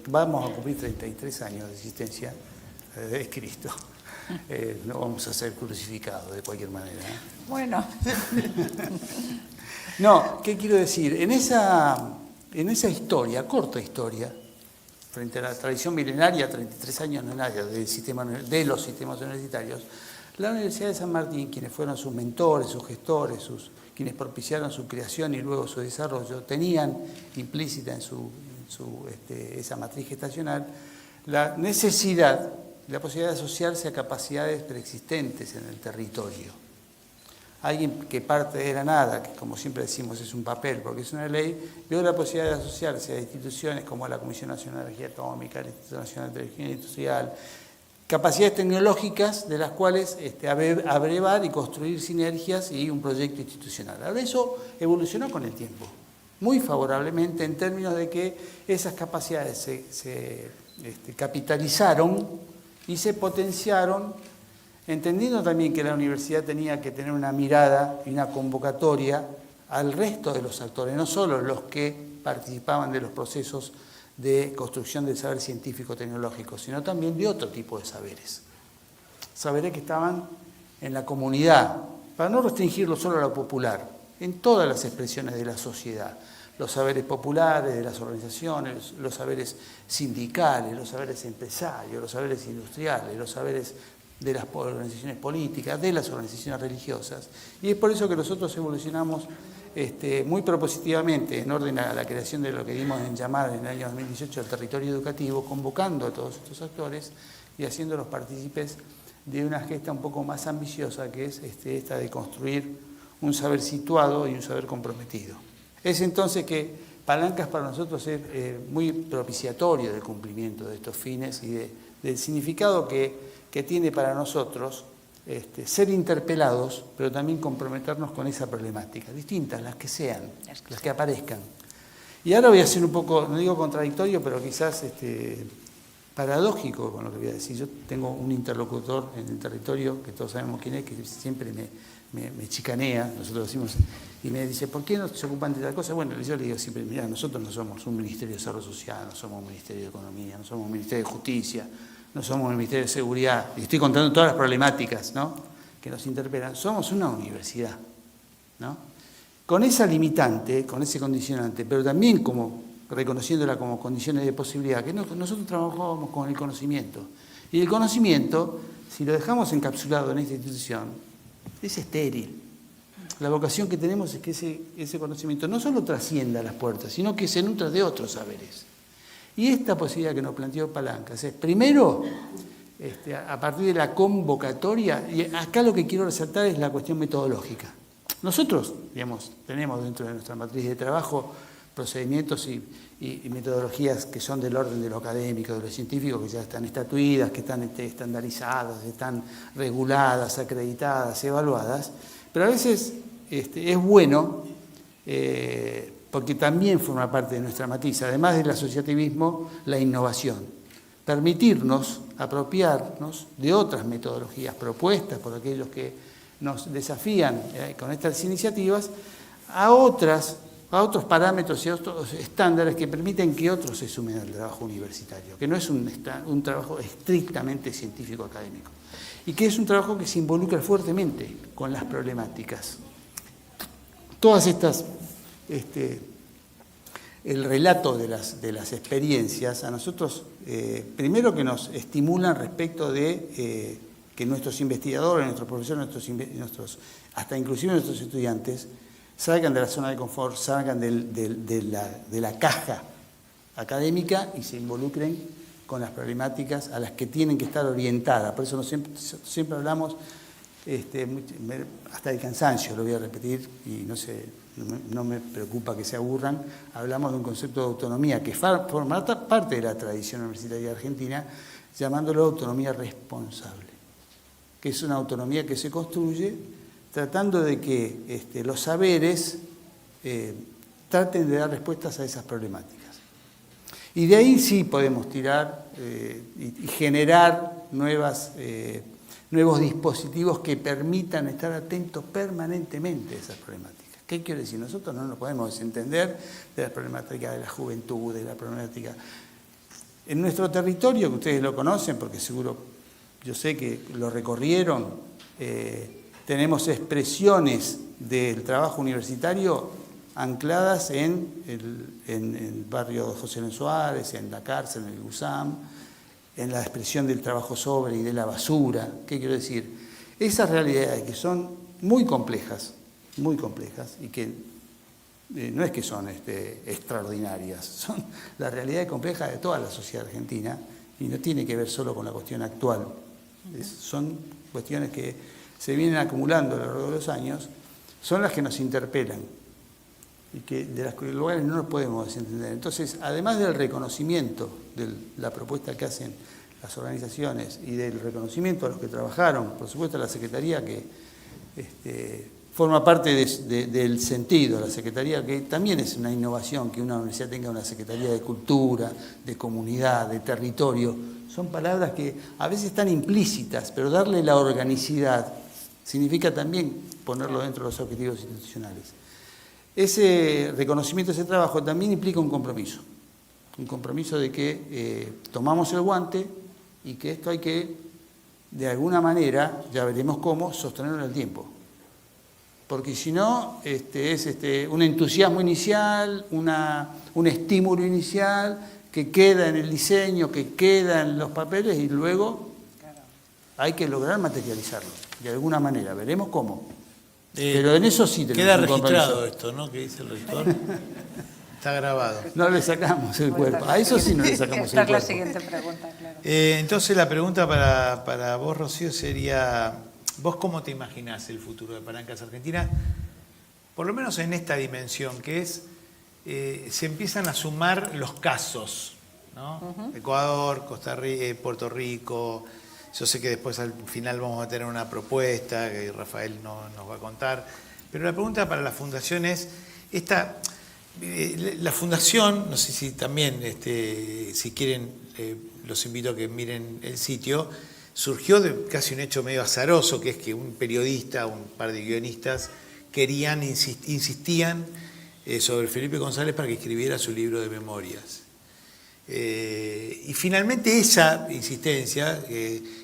vamos a cumplir 33 años de existencia de Cristo. No vamos a ser crucificados de cualquier manera, ¿eh? Bueno. No, ¿qué quiero decir? En esa historia, corta historia, frente a la tradición milenaria, 33 años no es nada, de los sistemas universitarios, la Universidad de San Martín, quienes fueron sus mentores, sus gestores, quienes propiciaron su creación y luego su desarrollo, tenían implícita en esa matriz gestacional la necesidad, la posibilidad de asociarse a capacidades preexistentes en el territorio. Alguien que parte de la nada, que como siempre decimos es un papel porque es una ley, vio la posibilidad de asociarse a instituciones como la Comisión Nacional de Energía Atómica, el Instituto Nacional de Energía Industrial, capacidades tecnológicas de las cuales abrevar y construir sinergias y un proyecto institucional. Ahora eso evolucionó con el tiempo, muy favorablemente en términos de que esas capacidades se capitalizaron y se potenciaron, entendiendo también que la universidad tenía que tener una mirada y una convocatoria al resto de los actores, no solo los que participaban de los procesos de construcción del saber científico-tecnológico, sino también de otro tipo de saberes. Saberes que estaban en la comunidad, para no restringirlo solo a lo popular, en todas las expresiones de la sociedad. Los saberes populares de las organizaciones, los saberes sindicales, los saberes empresarios, los saberes industriales, los saberes de las organizaciones políticas, de las organizaciones religiosas. Y es por eso que nosotros evolucionamos muy propositivamente, en orden a la creación de lo que dimos en llamar en el año 2018 el territorio educativo, convocando a todos estos actores y haciéndolos partícipes de una gesta un poco más ambiciosa, que es esta de construir un saber situado y un saber comprometido. Es entonces que Palancas para nosotros es muy propiciatorio del cumplimiento de estos fines y del significado que tiene para nosotros ser interpelados, pero también comprometernos con esa problemática, distintas, las que sean, las que aparezcan. Y ahora voy a ser un poco, no digo contradictorio, pero quizás paradójico con lo que voy a decir. Yo tengo un interlocutor en el territorio, que todos sabemos quién es, que siempre me chicanea, nosotros decimos, y me dice, ¿por qué no se ocupan de tal cosa? Bueno, yo le digo siempre, mira, nosotros no somos un Ministerio de Desarrollo Social, no somos un Ministerio de Economía, no somos un Ministerio de Justicia, no somos un Ministerio de Seguridad, y estoy contando todas las problemáticas, ¿no?, que nos interpelan. Somos una universidad, ¿no?, con esa limitante, con ese condicionante, pero también como reconociéndola como condiciones de posibilidad, que nosotros trabajamos con el conocimiento. Y el conocimiento, si lo dejamos encapsulado en esta institución, es estéril. La vocación que tenemos es que ese conocimiento no solo trascienda las puertas, sino que se nutra de otros saberes. Y esta posibilidad que nos planteó Palancas es, primero, a partir de la convocatoria, y acá lo que quiero resaltar es la cuestión metodológica. Nosotros, digamos, tenemos dentro de nuestra matriz de trabajo procedimientos y metodologías que son del orden de lo académico, de lo científico, que ya están estatuidas, que están estandarizadas, están reguladas, acreditadas, evaluadas, pero a veces es bueno, porque también forma parte de nuestra matriz, además del asociativismo, la innovación. Permitirnos apropiarnos de otras metodologías propuestas por aquellos que nos desafían con estas iniciativas a otros parámetros y otros estándares que permiten que otros se sumen al trabajo universitario, que no es un trabajo estrictamente científico-académico, y que es un trabajo que se involucra fuertemente con las problemáticas. Todas estas, el relato de las experiencias a nosotros, primero que nos estimulan respecto de que nuestros investigadores, nuestros profesores, hasta inclusive nuestros estudiantes, salgan de la zona de confort, salgan de la caja académica y se involucren con las problemáticas a las que tienen que estar orientadas. Por eso siempre hablamos, hasta el cansancio, lo voy a repetir, y no me preocupa que se aburran, hablamos de un concepto de autonomía que forma parte de la tradición universitaria argentina, llamándolo autonomía responsable, que es una autonomía que se construye tratando de que los saberes traten de dar respuestas a esas problemáticas. Y de ahí sí podemos tirar y generar nuevos dispositivos que permitan estar atentos permanentemente a esas problemáticas. ¿Qué quiero decir? Nosotros no nos podemos desentender de la problemática de la juventud, de la problemática. En nuestro territorio, que ustedes lo conocen, porque seguro yo sé que lo recorrieron, tenemos expresiones del trabajo universitario ancladas en el barrio José León Suárez, en la cárcel, en el USAM, en la expresión del trabajo sobre y de la basura. ¿Qué quiero decir? Esas realidades que son muy complejas, y que no es que son extraordinarias, son las realidades complejas de toda la sociedad argentina y no tiene que ver solo con la cuestión actual. Son cuestiones que se vienen acumulando a lo largo de los años, son las que nos interpelan y que de las lugares no nos podemos desentender. Entonces, además del reconocimiento de la propuesta que hacen las organizaciones y del reconocimiento a los que trabajaron, por supuesto a la Secretaría que forma parte del sentido, la Secretaría que también es una innovación que una universidad tenga una Secretaría de Cultura, de Comunidad, de Territorio, son palabras que a veces están implícitas, pero darle la organicidad significa también ponerlo dentro de los objetivos institucionales. Ese reconocimiento, ese trabajo también implica un compromiso de que tomamos el guante y que esto hay que, de alguna manera, ya veremos cómo, sostenerlo en el tiempo. Porque si no, es un entusiasmo inicial, un estímulo inicial que queda en el diseño, que queda en los papeles y luego hay que lograr materializarlo de alguna manera. Veremos cómo. Pero en eso sí tenemos Queda un registrado compromiso. esto, ¿no? Que dice el rector. Está grabado. No le sacamos el cuerpo. A eso sí no le sacamos Esta el es la cuerpo. siguiente pregunta, claro. Entonces la pregunta para vos, Rocío, sería, ¿vos cómo te imaginás el futuro de Palancas Argentina? Por lo menos en esta dimensión, que es, se empiezan a sumar los casos, ¿no? Ecuador, Costa Rica, Puerto Rico. Yo sé que después al final vamos a tener una propuesta que Rafael nos va a contar. Pero la pregunta para la Fundación es, la Fundación, no sé si también, si quieren, los invito a que miren el sitio, surgió de casi un hecho medio azaroso, que es que un periodista, un par de guionistas, insistían sobre Felipe González para que escribiera su libro de memorias. Y finalmente esa insistencia,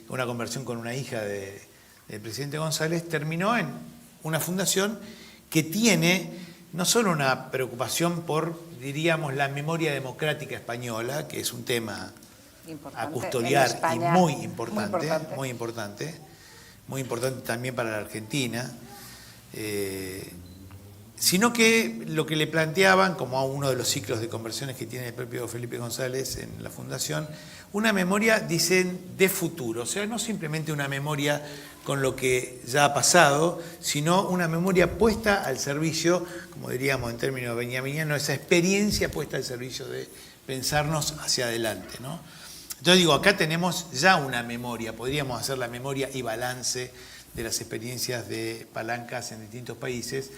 una conversación con una hija del presidente González, terminó en una fundación que tiene no solo una preocupación por, diríamos, la memoria democrática española, que es un tema a custodiar y muy importante también para la Argentina, sino que lo que le planteaban, como a uno de los ciclos de conversiones que tiene el propio Felipe González en la Fundación, una memoria, dicen, de futuro, o sea, no simplemente una memoria con lo que ya ha pasado, sino una memoria puesta al servicio, como diríamos en términos benjaminianos, esa experiencia puesta al servicio de pensarnos hacia adelante, ¿no? Entonces digo, acá tenemos ya una memoria, podríamos hacer la memoria y balance de las experiencias de Palancas en distintos países,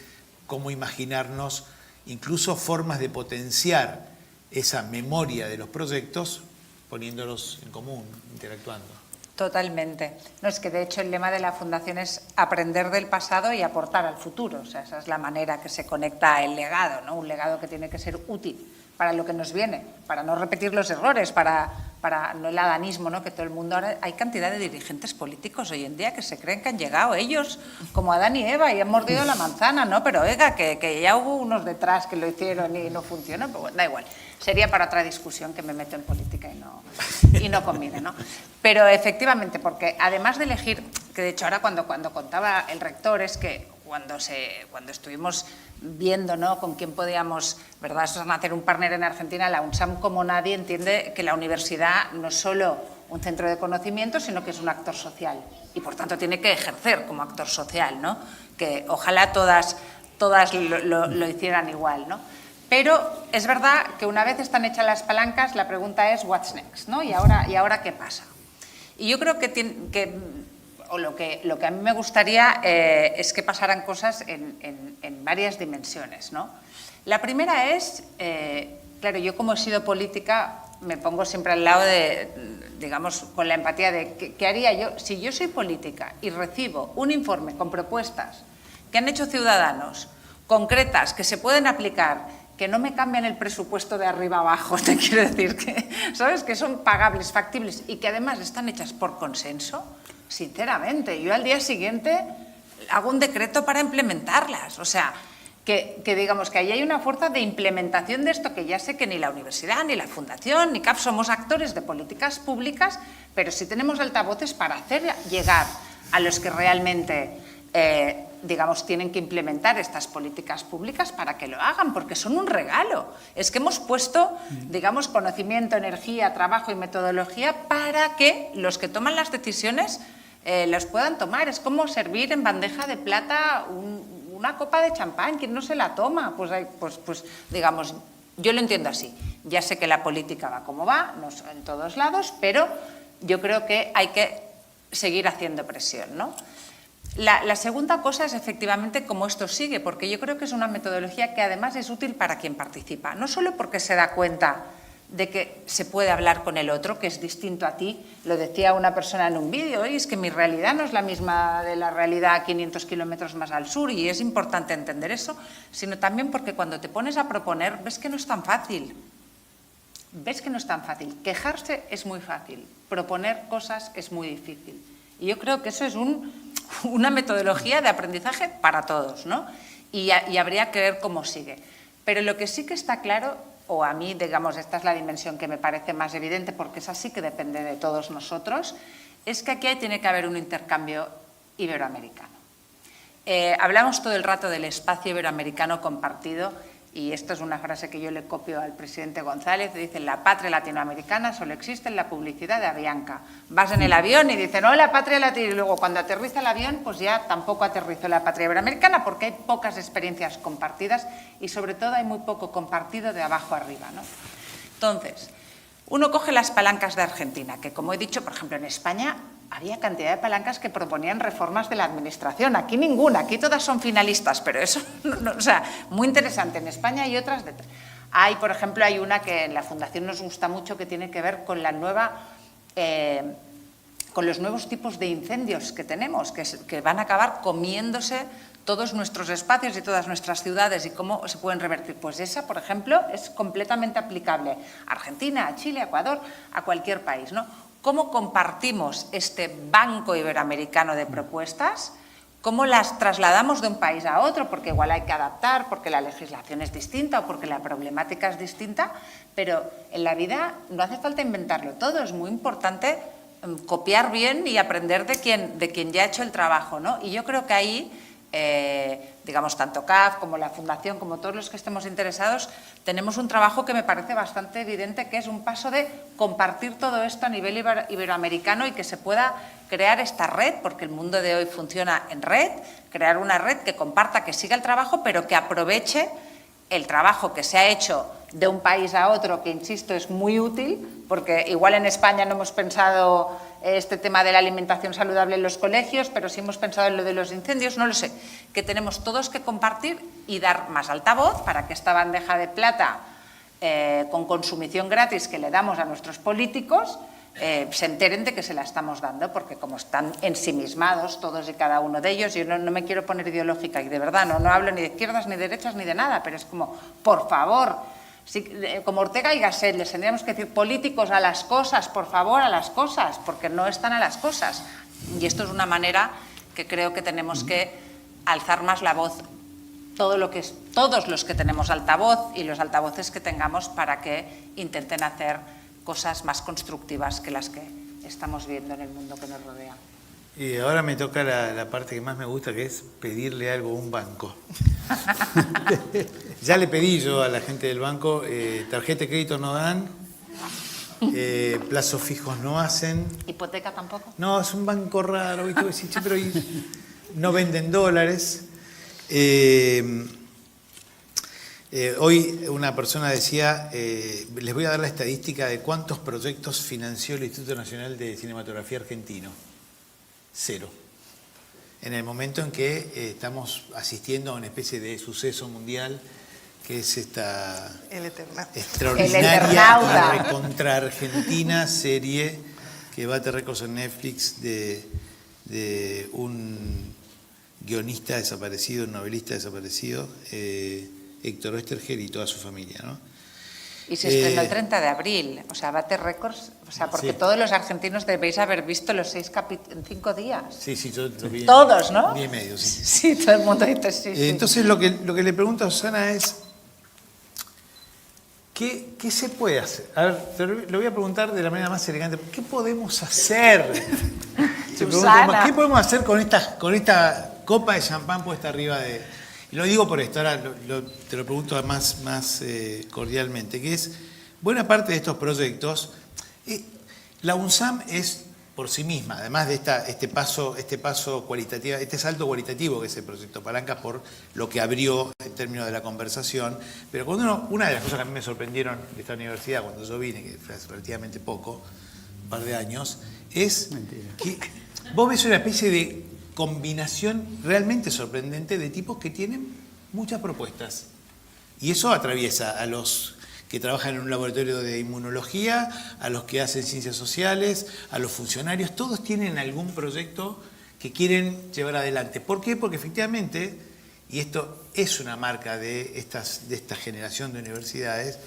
cómo imaginarnos incluso formas de potenciar esa memoria de los proyectos poniéndolos en común, interactuando. Totalmente. No, es que de hecho el lema de la Fundación es aprender del pasado y aportar al futuro. O sea, esa es la manera que se conecta el legado, ¿no? Un legado que tiene que ser útil para lo que nos viene, para no repetir los errores, para no el adanismo, ¿no? Que todo el mundo ahora, hay cantidad de dirigentes políticos hoy en día que se creen que han llegado ellos como Adán y Eva y han mordido la manzana, ¿no? Pero oiga, que ya hubo unos detrás que lo hicieron y no funcionó, pues bueno, da igual. Sería para otra discusión que me meto en política y no conviene, ¿no? Pero efectivamente, porque además de elegir, que de hecho ahora cuando contaba el rector, es que cuando estuvimos viendo, ¿no?, con quién podíamos, ¿verdad?, hacer un partner en Argentina, la UNSAM como nadie entiende que la universidad no es solo un centro de conocimiento, sino que es un actor social y por tanto tiene que ejercer como actor social, ¿no? Que ojalá todas lo hicieran igual, ¿no? Pero es verdad que una vez están hechas las palancas, la pregunta es what's next, ¿no? ¿Y ahora qué pasa? Y yo creo lo que a mí me gustaría es que pasaran cosas en varias dimensiones, ¿no? La primera es, claro, yo como he sido política me pongo siempre al lado de, digamos, con la empatía de ¿qué haría yo? Si yo soy política y recibo un informe con propuestas que han hecho ciudadanos, concretas, que se pueden aplicar, que no me cambian el presupuesto de arriba abajo, te quiero decir, que, ¿sabes?, que son pagables, factibles y que además están hechas por consenso, sinceramente, yo al día siguiente hago un decreto para implementarlas. O sea, que digamos que ahí hay una fuerza de implementación de esto, que ya sé que ni la universidad, ni la fundación, ni CAF somos actores de políticas públicas, pero sí tenemos altavoces para hacer llegar a los que realmente, digamos, tienen que implementar estas políticas públicas para que lo hagan, porque son un regalo. Es que hemos puesto, digamos, conocimiento, energía, trabajo y metodología para que los que toman las decisiones las puedan tomar. Es como servir en bandeja de plata una copa de champán. ¿Quién no se la toma? Pues digamos, yo lo entiendo así. Ya sé que la política va como va, no en todos lados, pero yo creo que hay que seguir haciendo presión, ¿no? La segunda cosa es efectivamente cómo esto sigue, porque yo creo que es una metodología que además es útil para quien participa, no solo porque se da cuenta de que se puede hablar con el otro, que es distinto a ti. Lo decía una persona en un vídeo, es que mi realidad no es la misma de la realidad a 500 kilómetros más al sur y es importante entender eso, sino también porque cuando te pones a proponer ves que no es tan fácil. Ves que no es tan fácil. Quejarse es muy fácil, proponer cosas es muy difícil. Y yo creo que eso es una metodología de aprendizaje para todos, ¿no? Y habría que ver cómo sigue. Pero lo que sí que está claro, o a mí, digamos, esta es la dimensión que me parece más evidente, porque es así que depende de todos nosotros, es que aquí tiene que haber un intercambio iberoamericano. Hablamos todo el rato del espacio iberoamericano compartido y esto es una frase que yo le copio al presidente González. Dice, la patria latinoamericana solo existe en la publicidad de Avianca. Vas en el avión y dicen, no, la patria latinoamericana. Y luego cuando aterriza el avión, pues ya tampoco aterrizó la patria iberoamericana porque hay pocas experiencias compartidas y sobre todo hay muy poco compartido de abajo arriba, ¿no? Entonces, uno coge las palancas de Argentina, que como he dicho, por ejemplo, en España había cantidad de palancas que proponían reformas de la administración. Aquí ninguna, aquí todas son finalistas, pero eso, o sea, muy interesante. En España hay otras. Hay, por ejemplo, hay una que en la Fundación nos gusta mucho que tiene que ver con con los nuevos tipos de incendios que tenemos, que van a acabar comiéndose todos nuestros espacios y todas nuestras ciudades y cómo se pueden revertir. Pues esa, por ejemplo, es completamente aplicable a Argentina, a Chile, a Ecuador, a cualquier país, ¿no? ¿Cómo compartimos este banco iberoamericano de propuestas? ¿Cómo las trasladamos de un país a otro? Porque igual hay que adaptar, porque la legislación es distinta o porque la problemática es distinta, pero en la vida no hace falta inventarlo todo, es muy importante copiar bien y aprender de quien ya ha hecho el trabajo, ¿no? Y yo creo que ahí, digamos, tanto CAF como la Fundación, como todos los que estemos interesados, tenemos un trabajo que me parece bastante evidente, que es un paso de compartir todo esto a nivel iberoamericano y que se pueda crear esta red, porque el mundo de hoy funciona en red, crear una red que comparta, que siga el trabajo, pero que aproveche el trabajo que se ha hecho de un país a otro, que, insisto, es muy útil, porque igual en España no hemos pensado este tema de la alimentación saludable en los colegios, pero sí hemos pensado en lo de los incendios, no lo sé, que tenemos todos que compartir y dar más altavoz para que esta bandeja de plata con consumición gratis que le damos a nuestros políticos se enteren de que se la estamos dando, porque como están ensimismados todos y cada uno de ellos, yo no me quiero poner ideológica y de verdad no hablo ni de izquierdas ni de derechas ni de nada, pero es como, por favor, como Ortega y Gasset, les tendríamos que decir políticos a las cosas, por favor, a las cosas, porque no están a las cosas. Y esto es una manera que creo que tenemos que alzar más la voz, todos los que tenemos altavoz y los altavoces que tengamos, para que intenten hacer cosas más constructivas que las que estamos viendo en el mundo que nos rodea. Y ahora me toca la parte que más me gusta, que es pedirle algo a un banco. Ya le pedí yo a la gente del banco, tarjeta de crédito no dan, plazos fijos no hacen. ¿Hipoteca tampoco? No, es un banco raro, y decir, che, pero no venden dólares. Hoy una persona decía, les voy a dar la estadística de cuántos proyectos financió el Instituto Nacional de Cinematografía Argentino. 0. En el momento en que estamos asistiendo a una especie de suceso mundial, que es esta extraordinaria y recontra Argentina serie que bate récords en Netflix de un guionista desaparecido, un novelista desaparecido, Héctor Oesterheld y toda su familia, ¿no? Y se estrenó el 30 de abril, o sea, bate récords, o sea, porque sí, todos los argentinos debéis haber visto los 6 capítulos en 5 días. Sí, yo lo vi. Todos, ¿no? 10 y medio, sí. Sí, todo el mundo dice sí. Entonces, lo que le pregunto a Susana es, ¿qué se puede hacer? A ver, le voy a preguntar de la manera más elegante, ¿qué podemos hacer? Susana. ¿Qué podemos hacer con esta copa de champán puesta arriba de...? Y lo digo por esto, ahora te lo pregunto más cordialmente, que es, buena parte de estos proyectos, la UNSAM es por sí misma, además de este paso cualitativo, este salto cualitativo que es el proyecto Palanca por lo que abrió en términos de la conversación, pero cuando una de las cosas que a mí me sorprendieron de esta universidad cuando yo vine, que fue hace relativamente poco, un par de años, es que vos ves una especie de combinación realmente sorprendente de tipos que tienen muchas propuestas. Y eso atraviesa a los que trabajan en un laboratorio de inmunología, a los que hacen ciencias sociales, a los funcionarios, todos tienen algún proyecto que quieren llevar adelante. ¿Por qué? Porque efectivamente, y esto es una marca de esta generación de universidades,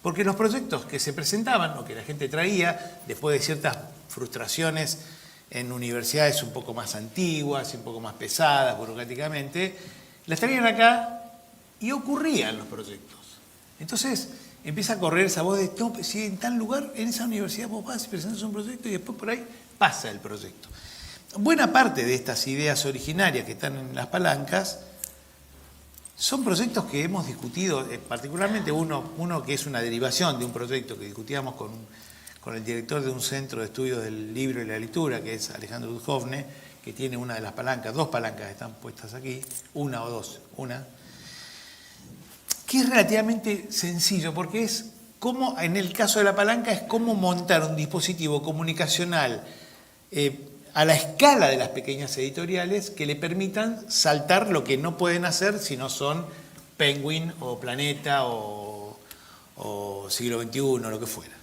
porque los proyectos que se presentaban o que la gente traía, después de ciertas frustraciones en universidades un poco más antiguas y un poco más pesadas burocráticamente, las traían acá y ocurrían los proyectos. Entonces empieza a correr esa voz de, no, si en tal lugar, en esa universidad vos vas y presentas un proyecto y después por ahí pasa el proyecto. buena parte de estas ideas originarias que están en las palancas son proyectos que hemos discutido, particularmente uno que es una derivación de un proyecto que discutíamos con el director de un centro de estudios del libro y la lectura, que es Alejandro Duhovne, que tiene una de las palancas, 2 palancas están puestas aquí, una o dos, que es relativamente sencillo, porque es como, en el caso de la palanca, es cómo montar un dispositivo comunicacional a la escala de las pequeñas editoriales que le permitan saltar lo que no pueden hacer si no son Penguin o Planeta o Siglo XXI, lo que fuera.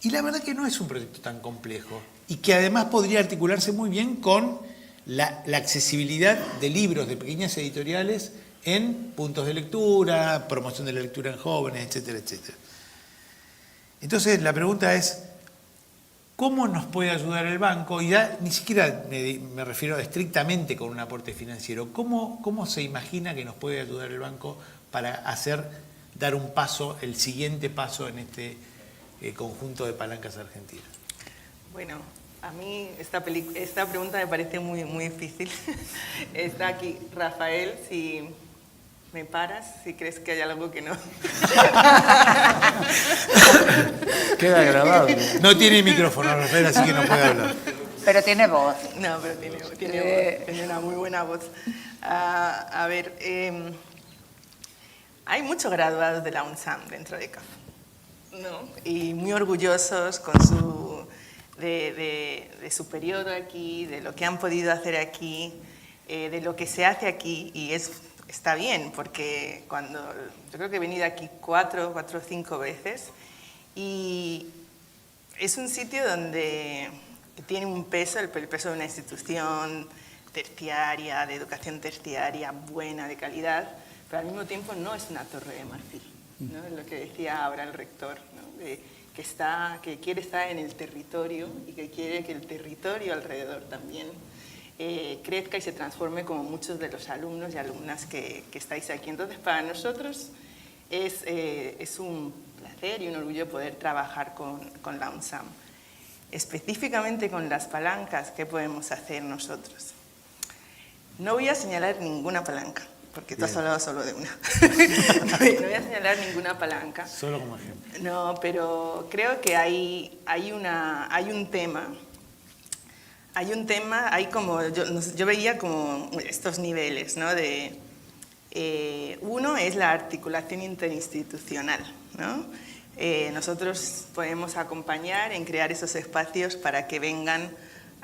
Y la verdad que no es un proyecto tan complejo y que además podría articularse muy bien con la accesibilidad de libros de pequeñas editoriales en puntos de lectura, promoción de la lectura en jóvenes, etcétera, etcétera. Entonces la pregunta es, ¿cómo nos puede ayudar el banco? Y ya ni siquiera me refiero estrictamente con un aporte financiero. ¿Cómo se imagina que nos puede ayudar el banco para dar un paso, el siguiente paso en este conjunto de palancas argentinas? Bueno, a mí esta pregunta me parece muy, muy difícil. Está aquí Rafael, si me paras, si crees que hay algo que no. Queda grabado. No tiene micrófono, Rafael, así que no puede hablar. Pero tiene voz. No, pero tiene voz, tiene una muy buena voz. A ver, hay muchos graduados de la UNSAM dentro de CAF, ¿no? Y muy orgullosos de su periodo aquí, de lo que han podido hacer aquí, de lo que se hace aquí, y está bien, porque yo creo que he venido aquí 4 o 5 veces, y es un sitio donde tiene un peso, el peso de una institución terciaria, de educación terciaria, buena, de calidad, pero al mismo tiempo no es una torre de marfil, ¿no? Es lo que decía ahora el rector, ¿no? Que quiere estar en el territorio y que quiere que el territorio alrededor también crezca y se transforme como muchos de los alumnos y alumnas que estáis aquí. Entonces, para nosotros es un placer y un orgullo poder trabajar con la UNSAM. Específicamente con las palancas, ¿qué podemos hacer nosotros? No voy a señalar ninguna palanca, porque tú has hablado solo de una. No voy a señalar ninguna palanca. Solo como ejemplo. No, pero creo que hay un tema. Yo veía como estos niveles, ¿no? Uno es la articulación interinstitucional, ¿no? Nosotros podemos acompañar en crear esos espacios para que vengan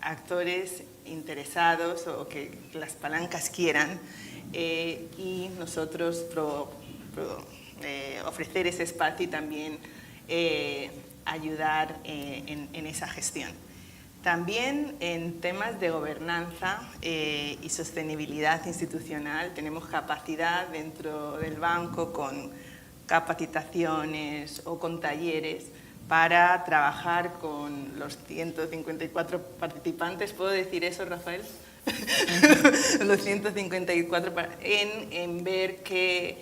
actores interesados o que las palancas quieran y nosotros ofrecer ese espacio y también ayudar en esa gestión. También en temas de gobernanza y sostenibilidad institucional tenemos capacidad dentro del banco con capacitaciones o con talleres para trabajar con los 154 participantes. ¿Puedo decir eso, Rafael? Los 154 en ver qué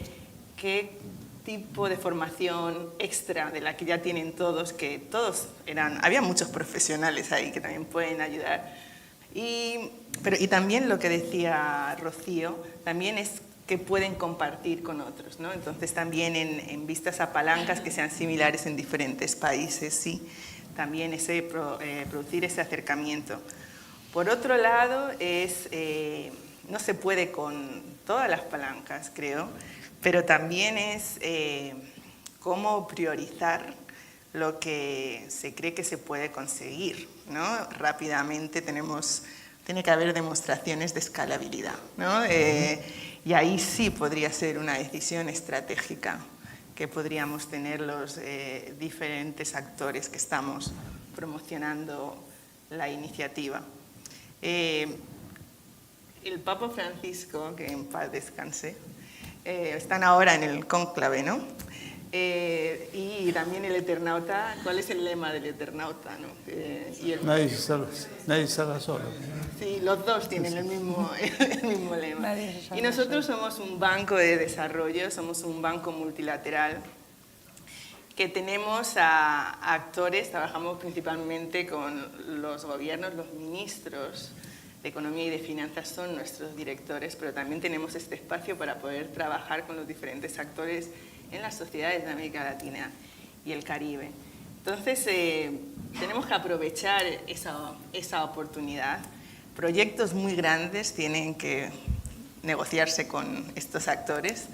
tipo de formación extra de la que ya tienen todos, que todos había muchos profesionales ahí que también pueden ayudar. Y también lo que decía Rocío, también es que pueden compartir con otros, ¿no? Entonces también en vistas a palancas que sean similares en diferentes países, sí, también producir ese acercamiento. Por otro lado, no se puede con todas las palancas, creo, pero también es cómo priorizar lo que se cree que se puede conseguir, ¿no? Rápidamente tiene que haber demostraciones de escalabilidad, ¿no? Y ahí sí podría ser una decisión estratégica que podríamos tener los diferentes actores que estamos promocionando la iniciativa. El Papa Francisco, que en paz descanse, están ahora en el cónclave, ¿no? Y también el Eternauta. ¿Cuál es el lema del Eternauta, no? Nadie salga solo. Sí, los dos tienen el mismo lema. Y nosotros somos un banco de desarrollo, somos un banco multilateral que tenemos a actores, trabajamos principalmente con los gobiernos, los ministros de Economía y de Finanzas son nuestros directores, pero también tenemos este espacio para poder trabajar con los diferentes actores en las sociedades de América Latina y el Caribe. Entonces, tenemos que aprovechar esa oportunidad. Proyectos muy grandes tienen que negociarse con estos actores.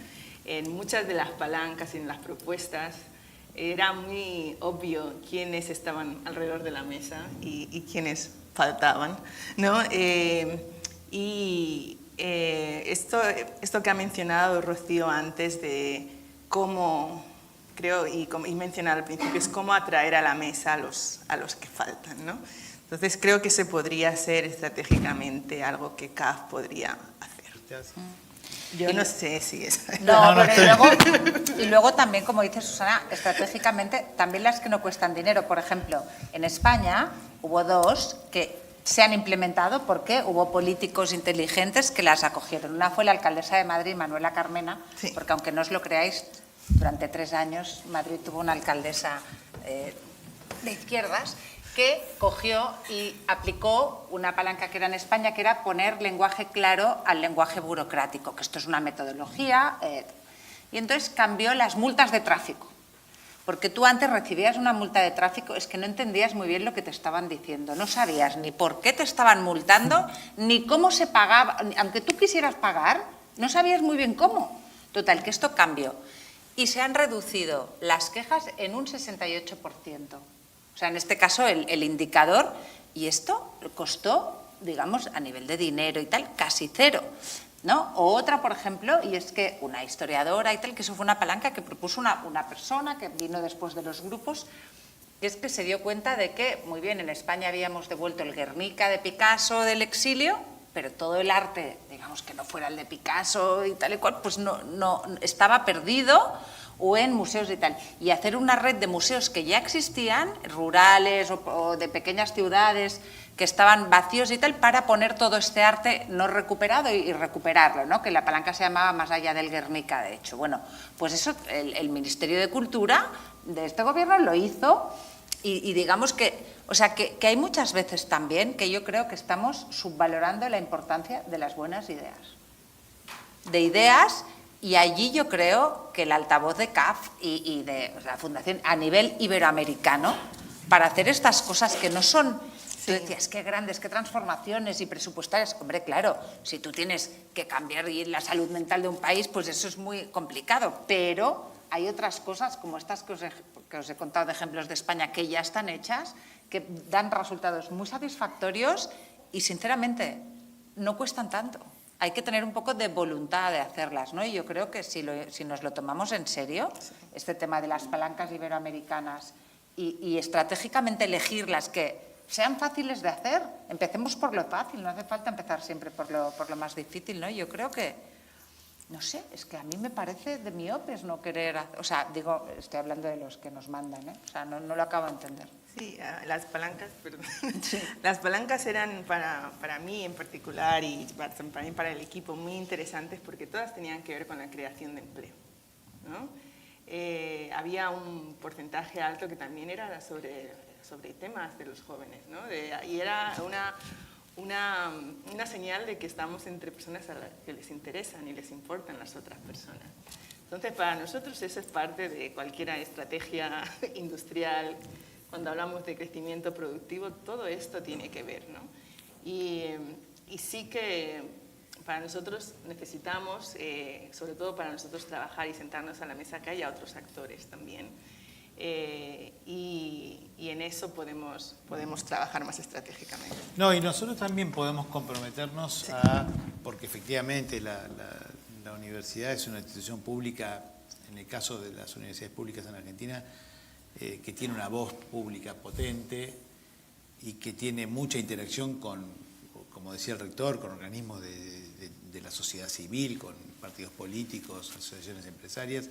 En muchas de las palancas y en las propuestas era muy obvio quiénes estaban alrededor de la mesa y quiénes faltaban, ¿no? Esto que ha mencionado Rocío antes de cómo, creo, y mencionar al principio, es cómo atraer a la mesa a los que faltan, ¿no? Entonces creo que ese podría ser estratégicamente algo que CAF podría hacer. Yo no sé si es... No, pero y luego también, como dice Susana, estratégicamente, también las que no cuestan dinero. Por ejemplo, en España hubo 2 que se han implementado porque hubo políticos inteligentes que las acogieron. Una fue la alcaldesa de Madrid, Manuela Carmena, sí, porque aunque no os lo creáis, durante 3 años Madrid tuvo una alcaldesa de izquierdas que cogió y aplicó una palanca que era en España, que era poner lenguaje claro al lenguaje burocrático, que esto es una metodología, y entonces cambió las multas de tráfico, porque tú antes recibías una multa de tráfico, es que no entendías muy bien lo que te estaban diciendo, no sabías ni por qué te estaban multando, ni cómo se pagaba, aunque tú quisieras pagar, no sabías muy bien cómo. Total, que esto cambió, y se han reducido las quejas en un 68%. O sea, en este caso el indicador, y esto costó, digamos, a nivel de dinero y tal, casi 0, ¿no? O otra, por ejemplo, y es que una historiadora y tal, que eso fue una palanca que propuso una persona que vino después de los grupos, y es que se dio cuenta de que, muy bien, en España habíamos devuelto el Guernica de Picasso del exilio, pero todo el arte, digamos, que no fuera el de Picasso y tal y cual, pues no estaba perdido, o en museos y tal, y hacer una red de museos que ya existían, rurales o de pequeñas ciudades que estaban vacíos y tal, para poner todo este arte no recuperado y recuperarlo, ¿no? Que la palanca se llamaba Más allá del Guernica, de hecho. Bueno, pues eso el Ministerio de Cultura de este gobierno lo hizo, y digamos que, o sea, que hay muchas veces también que yo creo que estamos subvalorando la importancia de las buenas ideas. De ideas. Y allí yo creo que el altavoz de CAF y de la Fundación a nivel iberoamericano, para hacer estas cosas que no son, tú decías, qué grandes, qué transformaciones y presupuestarias. Hombre, claro, si tú tienes que cambiar la salud mental de un país, pues eso es muy complicado. Pero hay otras cosas como estas que os he contado de ejemplos de España que ya están hechas, que dan resultados muy satisfactorios y, sinceramente, no cuestan tanto. Hay que tener un poco de voluntad de hacerlas, ¿no? Y yo creo que si nos lo tomamos en serio, este tema de las palancas iberoamericanas y estratégicamente elegirlas que sean fáciles de hacer, empecemos por lo fácil, no hace falta empezar siempre por lo más difícil, ¿no? Yo creo que, no sé, es que a mí me parece de miopes no querer, o sea, digo, estoy hablando de los que nos mandan, ¿eh? O sea, no lo acabo de entender. Sí, las palancas, perdón. Sí. Las palancas eran para mí en particular y para el equipo muy interesantes porque todas tenían que ver con la creación de empleo, ¿no? Había un porcentaje alto que también era sobre temas de los jóvenes, ¿no? Y era una señal de que estamos entre personas a las que les interesan y les importan las otras personas. Entonces, para nosotros eso es parte de cualquier estrategia industrial. Cuando hablamos de crecimiento productivo, todo esto tiene que ver, ¿no? Y sí que para nosotros necesitamos, sobre todo para nosotros trabajar y sentarnos a la mesa, que haya otros actores también. Y en eso podemos trabajar más estratégicamente. No, y nosotros también podemos comprometernos sí. Porque efectivamente la universidad es una institución pública, en el caso de las universidades públicas en Argentina, que tiene una voz pública potente y que tiene mucha interacción con, como decía el rector, con organismos de la sociedad civil, con partidos políticos, asociaciones empresarias,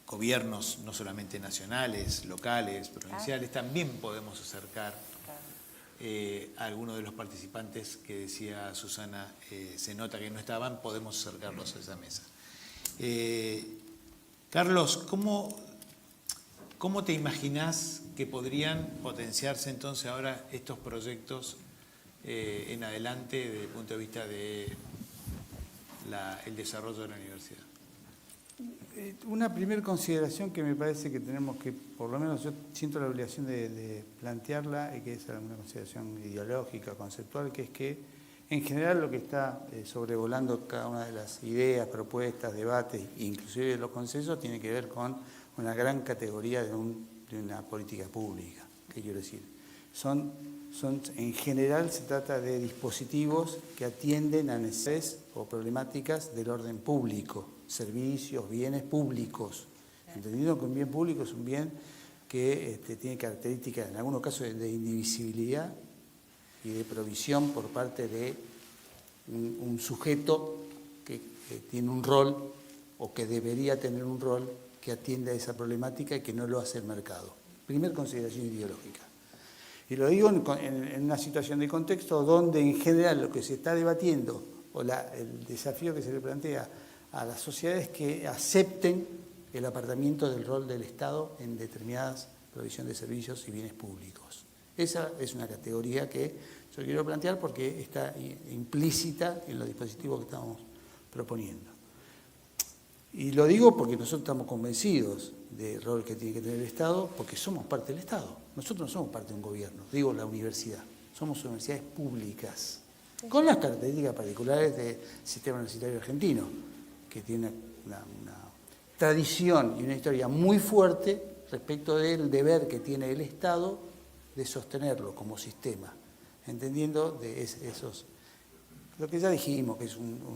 gobiernos no solamente nacionales, locales, provinciales. También podemos acercar a algunos de los participantes que decía Susana, se nota que no estaban, podemos acercarlos a esa mesa. Carlos, ¿cómo ¿Cómo te imaginás que podrían potenciarse entonces ahora estos proyectos en adelante desde el punto de vista del desarrollo de la universidad? Una primera consideración que me parece que tenemos que, por lo menos yo siento la obligación de plantearla, y que es una consideración ideológica, conceptual, que es que en general lo que está sobrevolando cada una de las ideas, propuestas, debates, inclusive los consensos, tiene que ver con una gran categoría de una política pública. ¿Qué quiero decir? En general se trata de dispositivos que atienden a necesidades o problemáticas del orden público, servicios, bienes públicos. Entendiendo que un bien público es un bien que tiene características, en algunos casos, de indivisibilidad y de provisión por parte de un sujeto que tiene un rol o que debería tener un rol que atiende a esa problemática y que no lo hace el mercado. Primer consideración ideológica. Y lo digo en una situación de contexto donde en general lo que se está debatiendo o el desafío que se le plantea a las sociedades es que acepten el apartamiento del rol del Estado en determinadas provisiones de servicios y bienes públicos. Esa es una categoría que yo quiero plantear porque está implícita en los dispositivos que estamos proponiendo. Y lo digo porque nosotros estamos convencidos del rol que tiene que tener el Estado, porque somos parte del Estado. Nosotros no somos parte de un gobierno, digo la universidad. Somos universidades públicas, con las características particulares del sistema universitario argentino, que tiene una tradición y una historia muy fuerte respecto del deber que tiene el Estado de sostenerlo como sistema, entendiendo de esos, lo que ya dijimos, que es un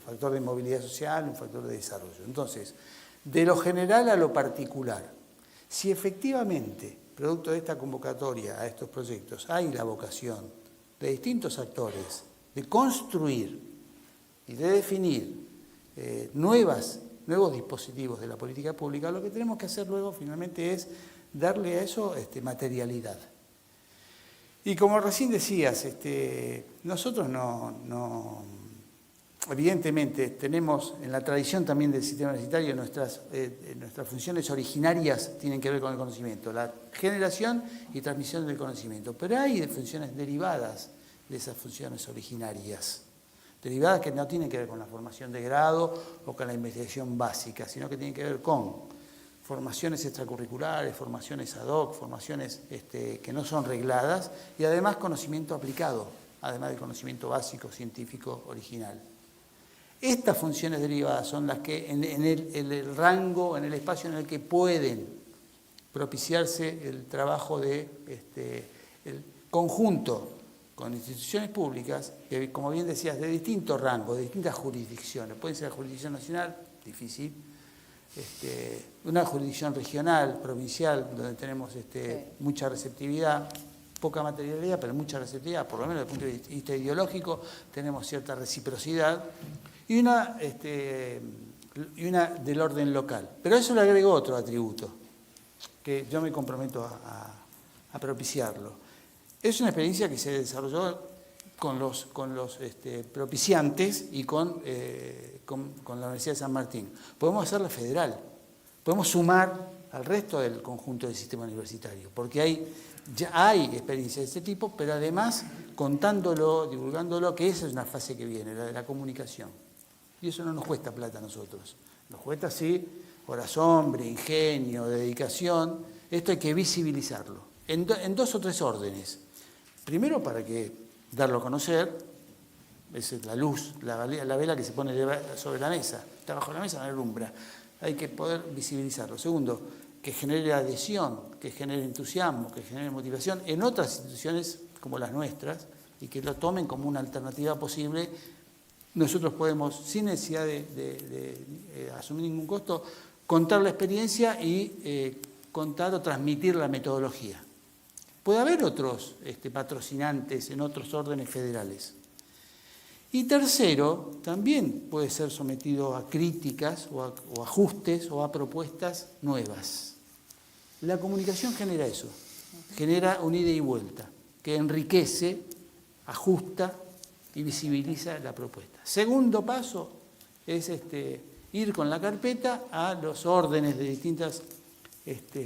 factor de movilidad social, un factor de desarrollo. Entonces, de lo general a lo particular, si efectivamente, producto de esta convocatoria a estos proyectos, hay la vocación de distintos actores de construir y de definir nuevos dispositivos de la política pública, lo que tenemos que hacer luego finalmente es darle a eso materialidad. Y como recién decías, nosotros evidentemente tenemos en la tradición también del sistema universitario nuestras funciones originarias tienen que ver con el conocimiento, la generación y transmisión del conocimiento, pero hay funciones derivadas de esas funciones originarias, derivadas que no tienen que ver con la formación de grado o con la investigación básica, sino que tienen que ver con formaciones extracurriculares, formaciones ad hoc, formaciones que no son regladas y además conocimiento aplicado, además del conocimiento básico, científico, original. Estas funciones derivadas son las que en el rango, en el espacio en el que pueden propiciarse el trabajo de el conjunto con instituciones públicas, que como bien decías, de distintos rangos, de distintas jurisdicciones. Puede ser la jurisdicción nacional, difícil, una jurisdicción regional, provincial, donde tenemos mucha receptividad, poca materialidad, pero mucha receptividad, por lo menos desde el punto de vista ideológico, tenemos cierta reciprocidad, y una del orden local. Pero a eso le agrego otro atributo, que yo me comprometo a propiciarlo. Es una experiencia que se desarrolló con los propiciantes y con la Universidad de San Martín. Podemos hacerla federal, podemos sumar al resto del conjunto del sistema universitario, porque ya hay experiencias de este tipo, pero además contándolo, divulgándolo, que esa es una fase que viene, la de la comunicación. Y eso no nos cuesta plata a nosotros, nos cuesta sí horas hombre, ingenio, dedicación. Esto hay que visibilizarlo en dos o tres órdenes. Primero, para darlo a conocer, esa es la luz, la vela que se pone sobre la mesa, está bajo la mesa, no alumbra. Hay que poder visibilizarlo. Segundo, que genere adhesión, que genere entusiasmo, que genere motivación en otras instituciones como las nuestras y que lo tomen como una alternativa posible. Nosotros podemos, sin necesidad de asumir ningún costo, contar la experiencia y contar o transmitir la metodología. Puede haber otros patrocinantes en otros órdenes federales. Y tercero, también puede ser sometido a críticas o ajustes o a propuestas nuevas. La comunicación genera eso, genera un ida y vuelta, que enriquece, ajusta y visibiliza la propuesta. Segundo paso es ir con la carpeta a los órdenes de distintas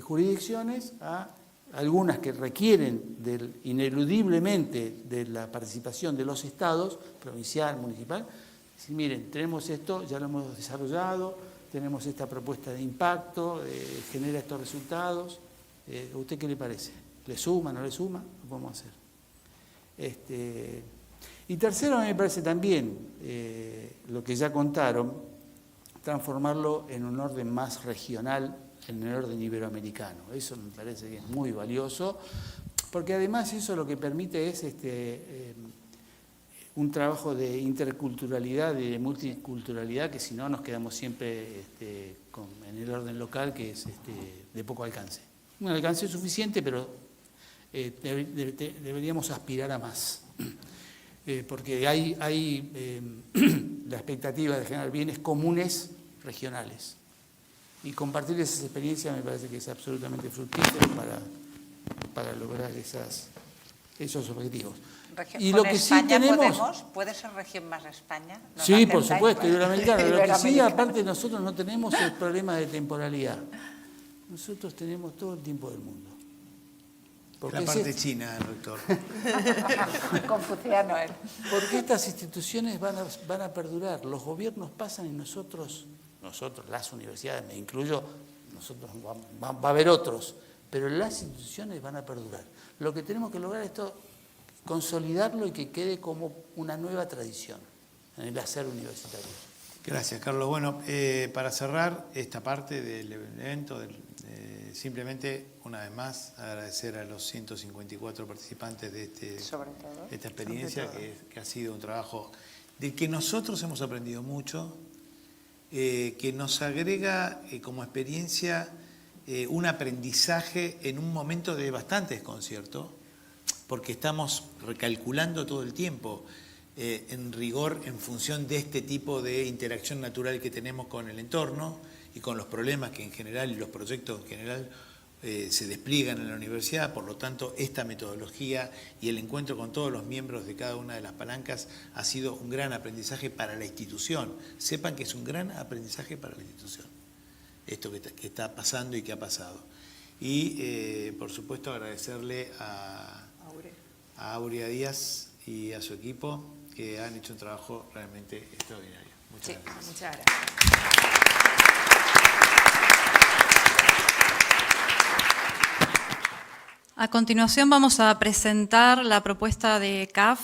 jurisdicciones a algunas que requieren ineludiblemente de la participación de los estados, provincial, municipal. Decir, miren, tenemos esto, ya lo hemos desarrollado, tenemos esta propuesta de impacto, genera estos resultados. ¿A usted qué le parece? ¿Le suma, no le suma? Lo podemos hacer. Y tercero, me parece también, lo que ya contaron, transformarlo en un orden más regional, en el orden iberoamericano. Eso me parece que es muy valioso, porque además eso lo que permite es un trabajo de interculturalidad y de multiculturalidad, que si no nos quedamos siempre en el orden local, que es de poco alcance. Un alcance suficiente, pero deberíamos aspirar a más. Porque hay la expectativa de generar bienes comunes regionales. Y compartir esas experiencias me parece que es absolutamente fructífero para lograr esos objetivos. Y lo que sí tenemos... ¿Puede ser región más España? Sí, por supuesto, iberoamericana. Lo que sí, aparte, nosotros no tenemos el problema de temporalidad. Nosotros tenemos todo el tiempo del mundo. Porque la parte china, doctor. Confuciano él. Porque estas instituciones van a perdurar. Los gobiernos pasan y nosotros, las universidades, me incluyo, nosotros va a haber otros, pero las instituciones van a perdurar. Lo que tenemos que lograr es consolidarlo y que quede como una nueva tradición en el hacer universitario. Gracias, Carlos. Bueno, para cerrar esta parte del evento, simplemente, una vez más, agradecer a los 154 participantes de esta experiencia, que ha sido un trabajo del que nosotros hemos aprendido mucho, que nos agrega como experiencia un aprendizaje en un momento de bastante desconcierto, porque estamos recalculando todo el tiempo, en rigor, en función de este tipo de interacción natural que tenemos con el entorno y con los problemas que en general y los proyectos en general se despliegan en la universidad. Por lo tanto, esta metodología y el encuentro con todos los miembros de cada una de las palancas ha sido un gran aprendizaje para la institución. Sepan que es un gran aprendizaje para la institución, esto que está pasando y que ha pasado. Y, por supuesto, agradecerle a Aurea Díaz y a su equipo, que han hecho un trabajo realmente extraordinario. Muchas gracias. Muchas gracias. A continuación vamos a presentar la propuesta de CAF,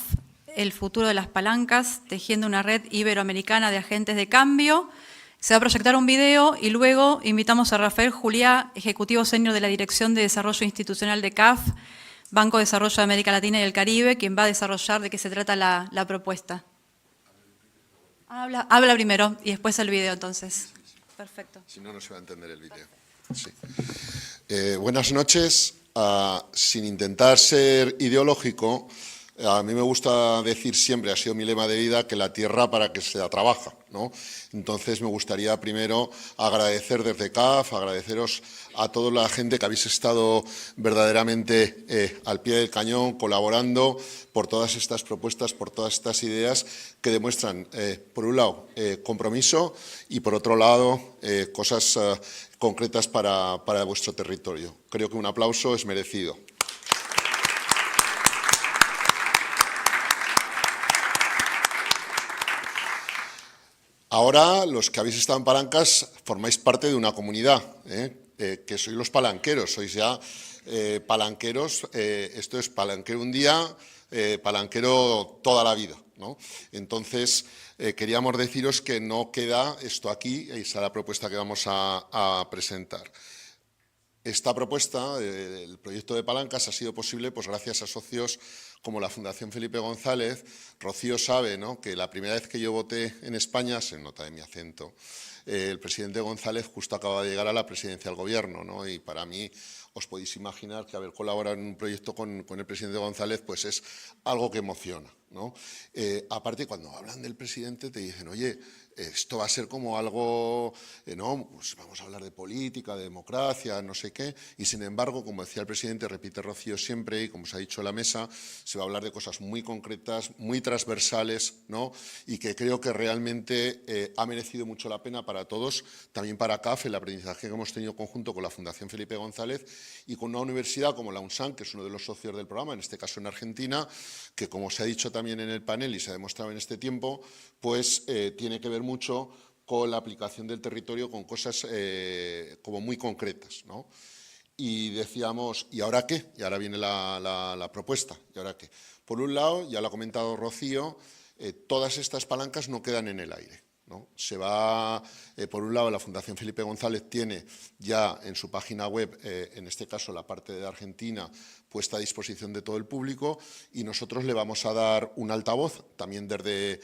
El futuro de las palancas, tejiendo una red iberoamericana de agentes de cambio. Se va a proyectar un video y luego invitamos a Rafael Juliá, ejecutivo senior de la Dirección de Desarrollo Institucional de CAF, Banco de Desarrollo de América Latina y el Caribe, quien va a desarrollar de qué se trata la propuesta. Habla primero y después el video, entonces. Perfecto. Si no, no se va a entender el video. Sí. Buenas noches. Sin intentar ser ideológico, a mí me gusta decir siempre, ha sido mi lema de vida, que la tierra para que se la trabaja, ¿no? Entonces me gustaría primero agradecer desde CAF, agradeceros a toda la gente que habéis estado verdaderamente al pie del cañón, colaborando por todas estas propuestas, por todas estas ideas que demuestran, por un lado, compromiso y por otro lado, cosas concretas para vuestro territorio. Creo que un aplauso es merecido. Ahora, los que habéis estado en palancas, formáis parte de una comunidad, que sois los palanqueros, sois ya palanqueros, esto es palanquero un día, palanquero toda la vida, ¿no? Entonces, queríamos deciros que no queda esto aquí, esa es la propuesta que vamos a presentar. Esta propuesta, el proyecto de palancas, ha sido posible pues gracias a socios como la Fundación Felipe González. Rocío sabe, ¿no?, que la primera vez que yo voté en España, se nota de mi acento, el presidente González justo acaba de llegar a la presidencia del gobierno, ¿no? Y para mí os podéis imaginar que haber colaborado en un proyecto con el presidente González pues es algo que emociona, ¿no? Aparte, cuando hablan del presidente te dicen, oye, esto va a ser como algo, no, pues vamos a hablar de política, de democracia, no sé qué, y sin embargo, como decía el presidente, repite Rocío siempre, y como se ha dicho en la mesa, se va a hablar de cosas muy concretas, muy transversales, ¿no? Y que creo que realmente ha merecido mucho la pena para todos, también para CAF, el aprendizaje que hemos tenido conjunto con la Fundación Felipe González y con una universidad como la UNSAM, que es uno de los socios del programa, en este caso en Argentina, que como se ha dicho también en el panel y se ha demostrado en este tiempo, pues tiene que ver mucho con la aplicación del territorio, con cosas como muy concretas, ¿no? Y decíamos, ¿y ahora qué? Y ahora viene la propuesta, ¿y ahora qué? Por un lado, ya lo ha comentado Rocío, todas estas palancas no quedan en el aire, ¿no? Se va, por un lado, la Fundación Felipe González tiene ya en su página web, en este caso la parte de Argentina, puesta a disposición de todo el público, y nosotros le vamos a dar un altavoz, también desde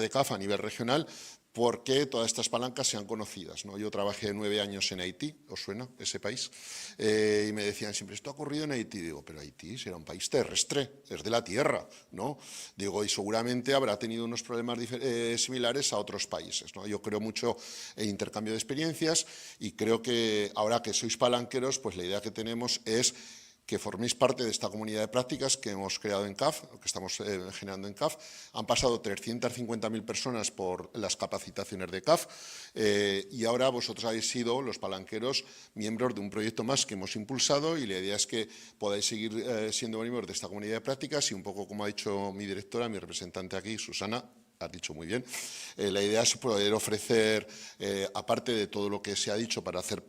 CAF a nivel regional, porque todas estas palancas sean conocidas, ¿no? Yo trabajé 9 años en Haití, ¿os suena ese país? Y me decían siempre, esto ha ocurrido en Haití. Digo, pero Haití será un país terrestre, es de la tierra, ¿no? Digo, y seguramente habrá tenido unos problemas similares a otros países, ¿no? Yo creo mucho en intercambio de experiencias y creo que ahora que sois palanqueros, pues la idea que tenemos es que forméis parte de esta comunidad de prácticas que hemos creado en CAF, que estamos generando en CAF. Han pasado 350.000 personas por las capacitaciones de CAF y ahora vosotros habéis sido, los palanqueros, miembros de un proyecto más que hemos impulsado y la idea es que podáis seguir siendo miembros de esta comunidad de prácticas y un poco como ha dicho mi directora, mi representante aquí, Susana, has dicho muy bien, la idea es poder ofrecer, aparte de todo lo que se ha dicho para hacer,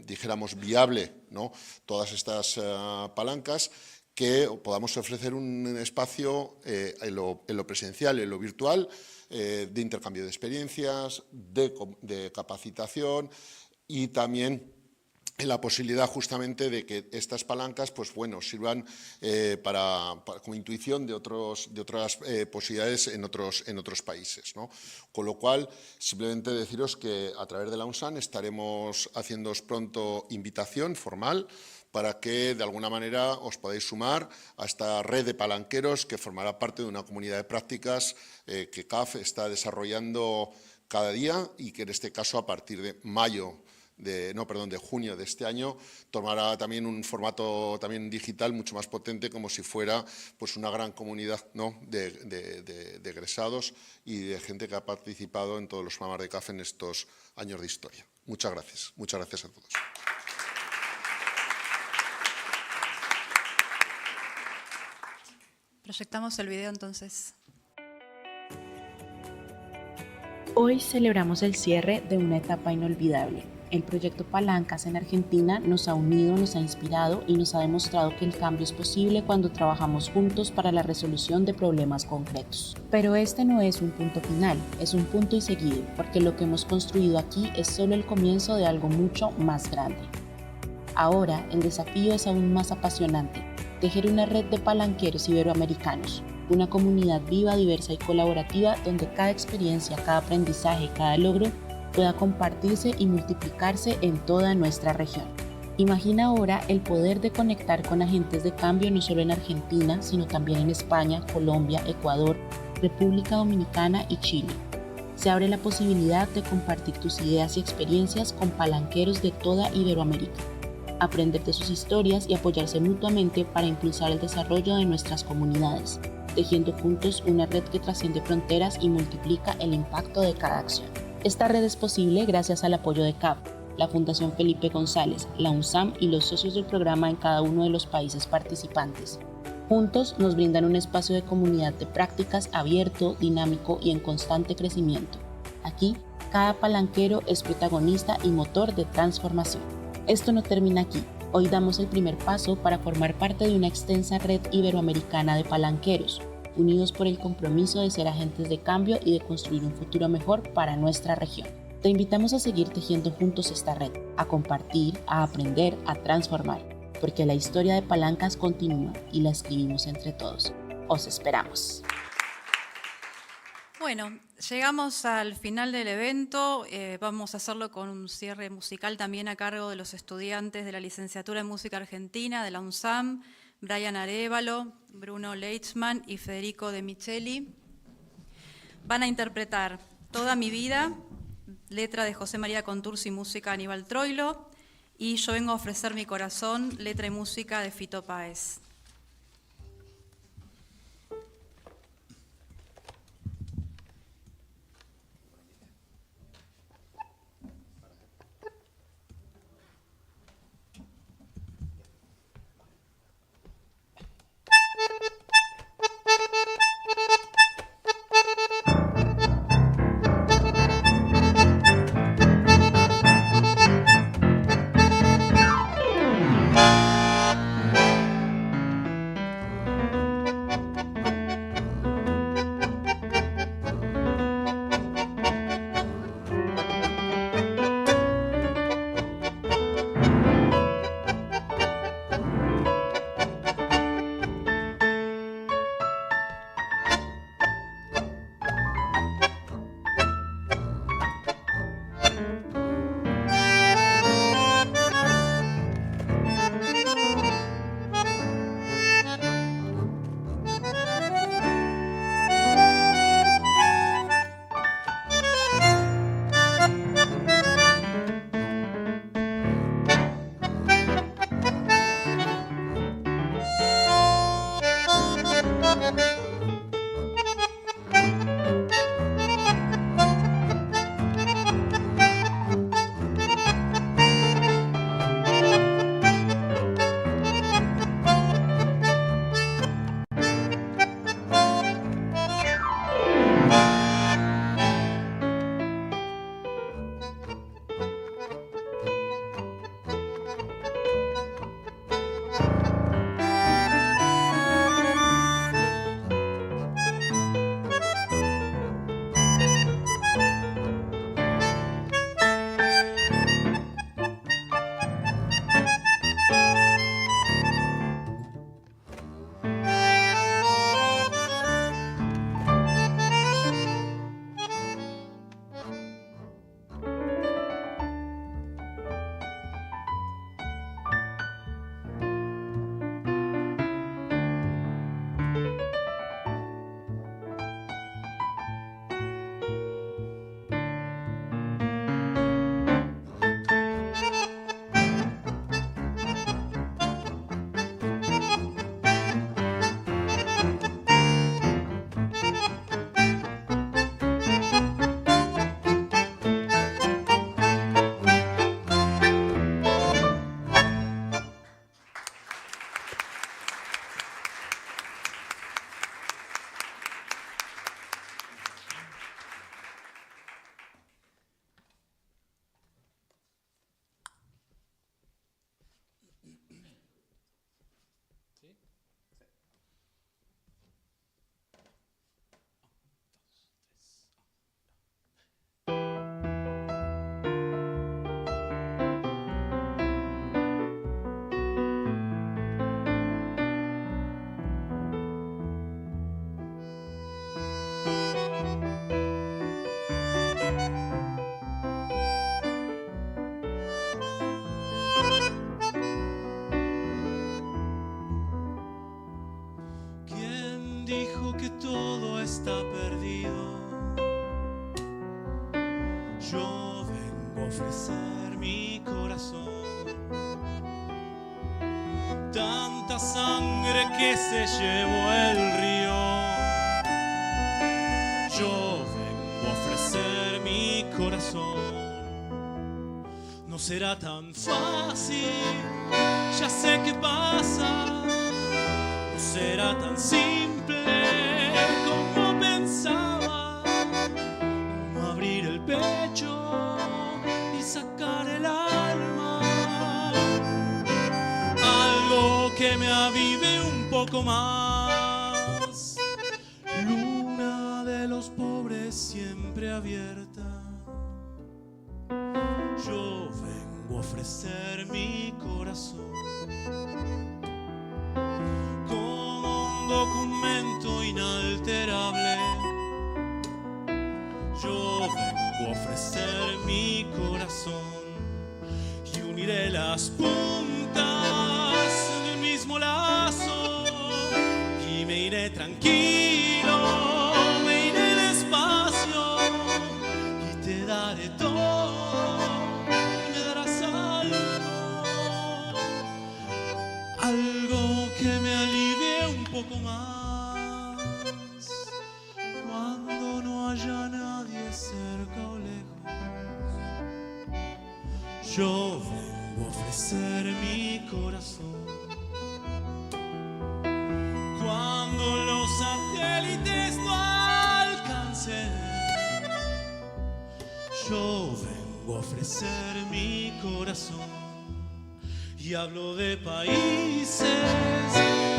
dijéramos, viable, ¿no?, todas estas palancas, que podamos ofrecer un espacio en lo presencial, en lo virtual, de intercambio de experiencias, de capacitación y también en la posibilidad justamente de que estas palancas, pues bueno, sirvan como intuición de otras posibilidades en otros países, ¿no? Con lo cual, simplemente deciros que a través de la UNSAM estaremos haciéndoos pronto invitación formal para que de alguna manera os podáis sumar a esta red de palanqueros que formará parte de una comunidad de prácticas que CAF está desarrollando cada día y que en este caso a partir de de junio de este año, tomará también un formato también digital mucho más potente, como si fuera pues una gran comunidad, ¿no?, de egresados y de gente que ha participado en todos los programas de CAF en estos años de historia. Muchas gracias a todos. Proyectamos el video entonces. Hoy celebramos el cierre de una etapa inolvidable. El proyecto Palancas en Argentina nos ha unido, nos ha inspirado y nos ha demostrado que el cambio es posible cuando trabajamos juntos para la resolución de problemas concretos. Pero este no es un punto final, es un punto y seguido, porque lo que hemos construido aquí es solo el comienzo de algo mucho más grande. Ahora, el desafío es aún más apasionante: tejer una red de palanqueros iberoamericanos, una comunidad viva, diversa y colaborativa donde cada experiencia, cada aprendizaje, cada logro pueda compartirse y multiplicarse en toda nuestra región. Imagina ahora el poder de conectar con agentes de cambio no solo en Argentina, sino también en España, Colombia, Ecuador, República Dominicana y Chile. Se abre la posibilidad de compartir tus ideas y experiencias con palanqueros de toda Iberoamérica, aprender de sus historias y apoyarse mutuamente para impulsar el desarrollo de nuestras comunidades, tejiendo juntos una red que trasciende fronteras y multiplica el impacto de cada acción. Esta red es posible gracias al apoyo de CAF, la Fundación Felipe González, la UNSAM y los socios del programa en cada uno de los países participantes. Juntos nos brindan un espacio de comunidad de prácticas abierto, dinámico y en constante crecimiento. Aquí, cada palanquero es protagonista y motor de transformación. Esto no termina aquí. Hoy damos el primer paso para formar parte de una extensa red iberoamericana de palanqueros, unidos por el compromiso de ser agentes de cambio y de construir un futuro mejor para nuestra región. Te invitamos a seguir tejiendo juntos esta red, a compartir, a aprender, a transformar, porque la historia de Palancas continúa y la escribimos entre todos. Os esperamos. Bueno, llegamos al final del evento. Vamos a hacerlo con un cierre musical también a cargo de los estudiantes de la Licenciatura en Música Argentina de la UNSAM, Brian Arévalo, Bruno Leitzman y Federico De Micheli. Van a interpretar Toda mi vida, letra de José María Contursi, música Aníbal Troilo, y Yo vengo a ofrecer mi corazón, letra y música de Fito Páez. Dijo que todo está perdido. Yo vengo a ofrecer mi corazón. Tanta sangre que se llevó el río. Yo vengo a ofrecer mi corazón. No será tan fácil, ya sé qué pasa. No será tan simple como pensaba, como abrir el pecho y sacar el alma, algo que me avive un poco más. Luna de los pobres siempre abierta, yo vengo a ofrecer mi corazón. Documento inalterable, yo vengo a ofrecer mi corazón y uniré las puntas del mismo lazo y me iré tranquilo, me iré despacio poco más. Cuando no haya nadie cerca o lejos, yo vengo a ofrecer mi corazón. Cuando los satélites no alcancen, yo vengo a ofrecer mi corazón. Y hablo de países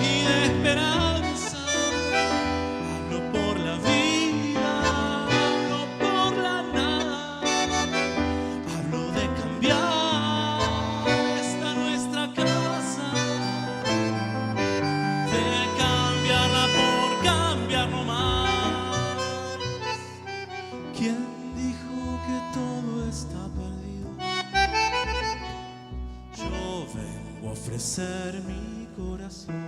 y de esperanza. Hablo por la vida, hablo por la nada. Hablo de cambiar esta nuestra casa, de cambiarla por cambiar no más. ¿Quién dijo que todo está perdido? Yo vengo a ofrecer mi corazón.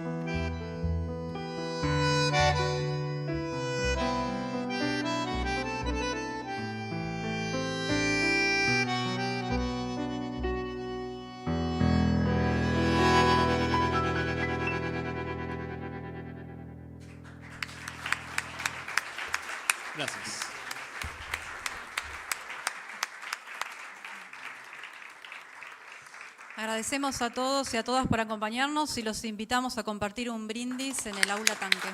Gracias. Agradecemos a todos y a todas por acompañarnos y los invitamos a compartir un brindis en el aula tanque.